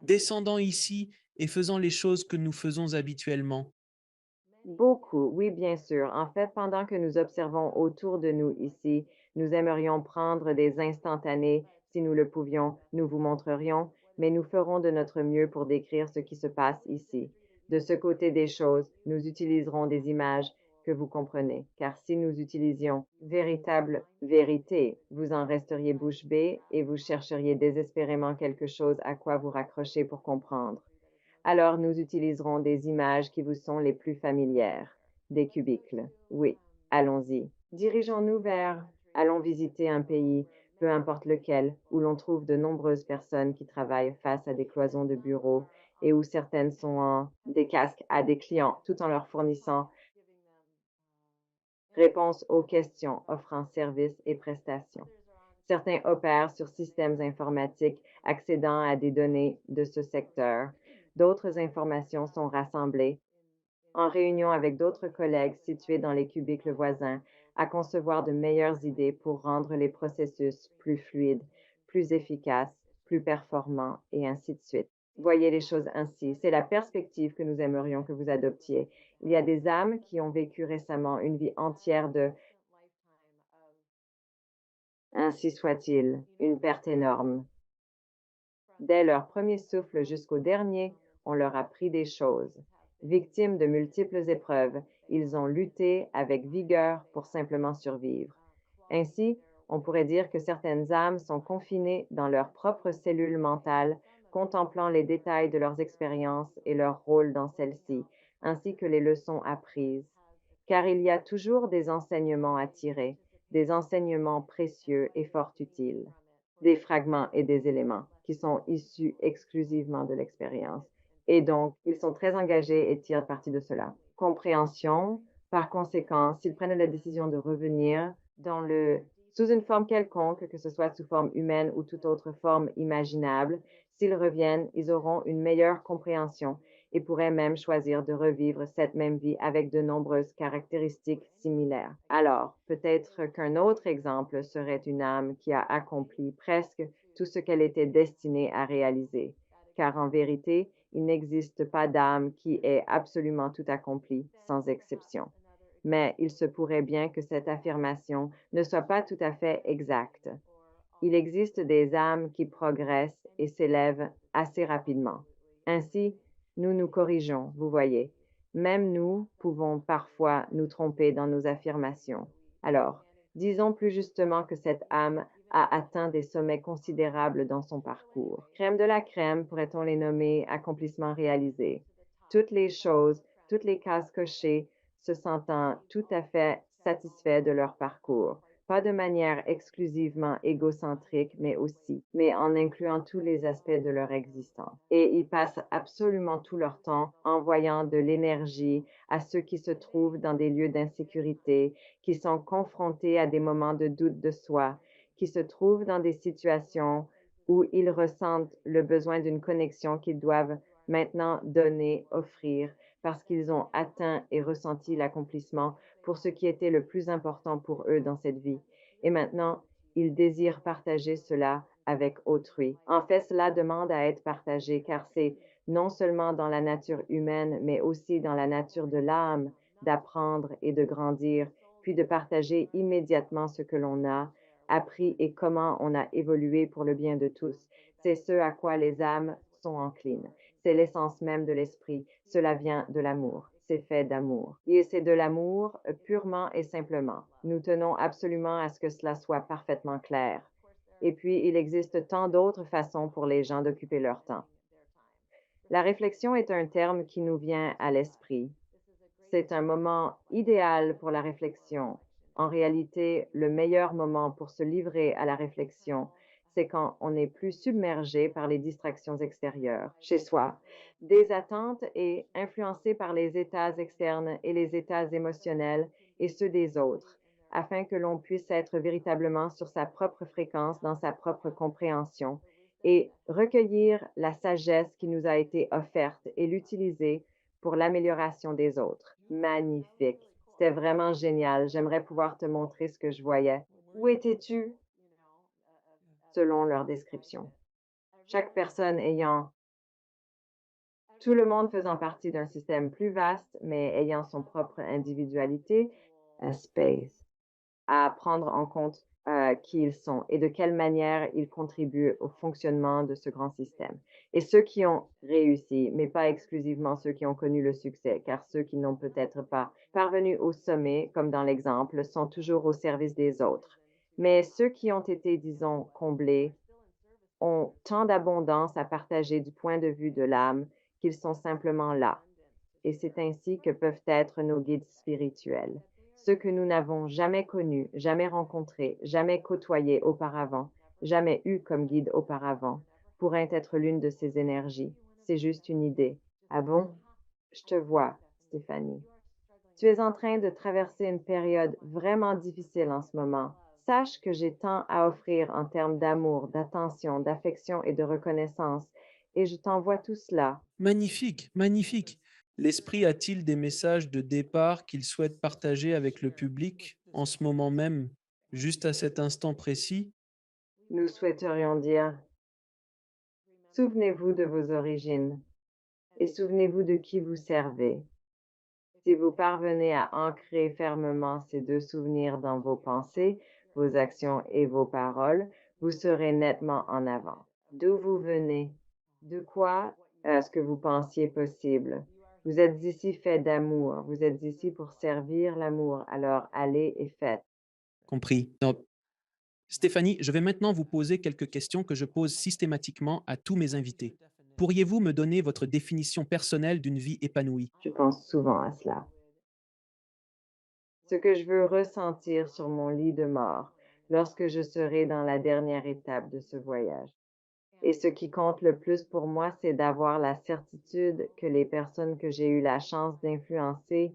Descendant ici et faisant les choses que nous faisons habituellement. Beaucoup, oui, bien sûr. En fait, pendant que nous observons autour de nous ici, nous aimerions prendre des instantanés. Si nous le pouvions, nous vous montrerions, mais nous ferons de notre mieux pour décrire ce qui se passe ici. De ce côté des choses, nous utiliserons des images que vous comprenez, car si nous utilisions véritable vérité, vous en resteriez bouche bée et vous chercheriez désespérément quelque chose à quoi vous raccrocher pour comprendre. Alors nous utiliserons des images qui vous sont les plus familières. Des cubicles. Oui, allons-y. Dirigeons-nous vers... Allons visiter un pays, peu importe lequel, où l'on trouve de nombreuses personnes qui travaillent face à des cloisons de bureaux et où certaines sont en des casques à des clients tout en leur fournissant réponses aux questions, offrant services et prestations. Certains opèrent sur systèmes informatiques accédant à des données de ce secteur. D'autres informations sont rassemblées en réunion avec d'autres collègues situés dans les cubicles voisins à concevoir de meilleures idées pour rendre les processus plus fluides, plus efficaces, plus performants et ainsi de suite. Voyez les choses ainsi. C'est la perspective que nous aimerions que vous adoptiez. Il y a des âmes qui ont vécu récemment une vie entière de ainsi soit-il, une perte énorme. Dès leur premier souffle jusqu'au dernier, on leur a pris des choses. Victimes de multiples épreuves, ils ont lutté avec vigueur pour simplement survivre. Ainsi, on pourrait dire que certaines âmes sont confinées dans leurs propres cellules mentales, contemplant les détails de leurs expériences et leur rôle dans celles-ci, ainsi que les leçons apprises. car il y a toujours des enseignements à tirer, des enseignements précieux et fort utiles, des fragments et des éléments qui sont issus exclusivement de l'expérience. Et donc, ils sont très engagés et tirent parti de cela. Compréhension, par conséquent, s'ils prennent la décision de revenir sous une forme quelconque, que ce soit sous forme humaine ou toute autre forme imaginable, s'ils reviennent, ils auront une meilleure compréhension et pourraient même choisir de revivre cette même vie avec de nombreuses caractéristiques similaires. Alors, peut-être qu'un autre exemple serait une âme qui a accompli presque tout ce qu'elle était destinée à réaliser, car en vérité, il n'existe pas d'âme qui ait absolument tout accompli, sans exception. Mais il se pourrait bien que cette affirmation ne soit pas tout à fait exacte. Il existe des âmes qui progressent et s'élèvent assez rapidement. Ainsi, nous nous corrigeons, vous voyez. Même nous pouvons parfois nous tromper dans nos affirmations. Alors, disons plus justement que cette âme a atteint des sommets considérables dans son parcours. Crème de la crème, pourrait-on les nommer accomplissements réalisés. Toutes les choses, toutes les cases cochées, se sentant tout à fait satisfaits de leur parcours, pas de manière exclusivement égocentrique, mais en incluant tous les aspects de leur existence. Et ils passent absolument tout leur temps envoyant de l'énergie à ceux qui se trouvent dans des lieux d'insécurité, qui sont confrontés à des moments de doute de soi, qui se trouvent dans des situations où ils ressentent le besoin d'une connexion qu'ils doivent maintenant donner, offrir, parce qu'ils ont atteint et ressenti l'accomplissement pour ce qui était le plus important pour eux dans cette vie. Et maintenant, ils désirent partager cela avec autrui. En fait, cela demande à être partagé car c'est non seulement dans la nature humaine, mais aussi dans la nature de l'âme d'apprendre et de grandir, puis de partager immédiatement ce que l'on a appris et comment on a évolué pour le bien de tous. C'est ce à quoi les âmes sont enclines. C'est l'essence même de l'esprit. Cela vient de l'amour. C'est fait d'amour. Et c'est de l'amour purement et simplement. Nous tenons absolument à ce que cela soit parfaitement clair. Et puis, il existe tant d'autres façons pour les gens d'occuper leur temps. La réflexion est un terme qui nous vient à l'esprit. C'est un moment idéal pour la réflexion. En réalité, le meilleur moment pour se livrer à la réflexion, c'est quand on n'est plus submergé par les distractions extérieures, chez soi, des attentes et influencé par les états externes et les états émotionnels et ceux des autres, afin que l'on puisse être véritablement sur sa propre fréquence dans sa propre compréhension et recueillir la sagesse qui nous a été offerte et l'utiliser pour l'amélioration des autres. Magnifique. C'était vraiment génial. J'aimerais pouvoir te montrer ce que je voyais. Où étais-tu? Selon leur description. Chaque personne ayant, tout le monde faisant partie d'un système plus vaste, mais ayant son propre individualité, a space, à prendre en compte qui ils sont et de quelle manière ils contribuent au fonctionnement de ce grand système. Et ceux qui ont réussi, mais pas exclusivement ceux qui ont connu le succès, car ceux qui n'ont peut-être pas parvenu au sommet, comme dans l'exemple, sont toujours au service des autres. Mais ceux qui ont été, disons, comblés, ont tant d'abondance à partager du point de vue de l'âme qu'ils sont simplement là. Et c'est ainsi que peuvent être nos guides spirituels. Ceux que nous n'avons jamais connus, jamais rencontrés, jamais côtoyés auparavant, jamais eus comme guide auparavant, pourraient être l'une de ces énergies. C'est juste une idée. Ah bon? Je te vois, Stéphanie. Tu es en train de traverser une période vraiment difficile en ce moment. Sache que j'ai tant à offrir en termes d'amour, d'attention, d'affection et de reconnaissance, et je t'envoie tout cela. Magnifique, magnifique. L'esprit a-t-il des messages de départ qu'il souhaite partager avec le public en ce moment même, juste à cet instant précis? Nous souhaiterions dire, souvenez-vous de vos origines et souvenez-vous de qui vous servez. Si vous parvenez à ancrer fermement ces deux souvenirs dans vos pensées, vos actions et vos paroles, vous serez nettement en avant. D'où vous venez? De quoi est-ce que vous pensiez possible? Vous êtes ici fait d'amour, vous êtes ici pour servir l'amour, alors allez et faites. Compris. Donc, Stéphanie, je vais maintenant vous poser quelques questions que je pose systématiquement à tous mes invités. Pourriez-vous me donner votre définition personnelle d'une vie épanouie? Je pense souvent à cela. ce que je veux ressentir sur mon lit de mort lorsque je serai dans la dernière étape de ce voyage. Et ce qui compte le plus pour moi, c'est d'avoir la certitude que les personnes que j'ai eu la chance d'influencer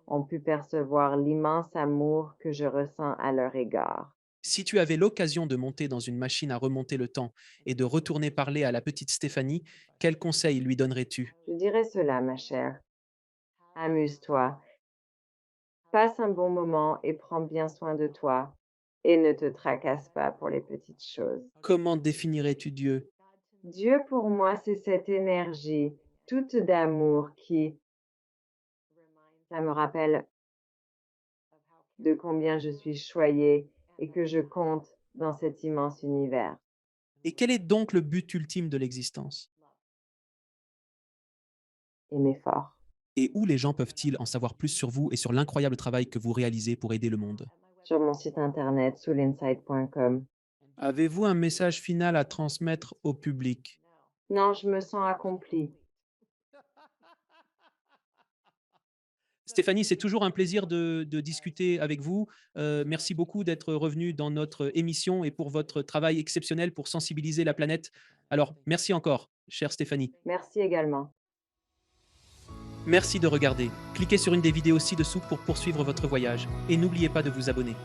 ont pu percevoir l'immense amour que je ressens à leur égard. Si tu avais l'occasion de monter dans une machine à remonter le temps et de retourner parler à la petite Stéphanie, quel conseil lui donnerais-tu? Je dirais cela, ma chère. Amuse-toi, passe un bon moment et prends bien soin de toi. Et ne te tracasse pas pour les petites choses. Comment définirais-tu Dieu? Dieu, pour moi, c'est cette énergie toute d'amour qui, ça me rappelle de combien je suis choyée et que je compte dans cet immense univers. Et quel est donc le but ultime de l'existence? Aimer fort. Et où les gens peuvent-ils en savoir plus sur vous et sur l'incroyable travail que vous réalisez pour aider le monde? Sur mon site internet soulinsight.com. Avez-vous un message final à transmettre au public? Non, je me sens accomplie. Stéphanie, c'est toujours un plaisir de discuter avec vous. Merci beaucoup d'être revenue dans notre émission et pour votre travail exceptionnel pour sensibiliser la planète. Alors, merci encore, chère Stéphanie. Merci également. Merci de regarder. Cliquez sur une des vidéos ci-dessous pour poursuivre votre voyage et n'oubliez pas de vous abonner.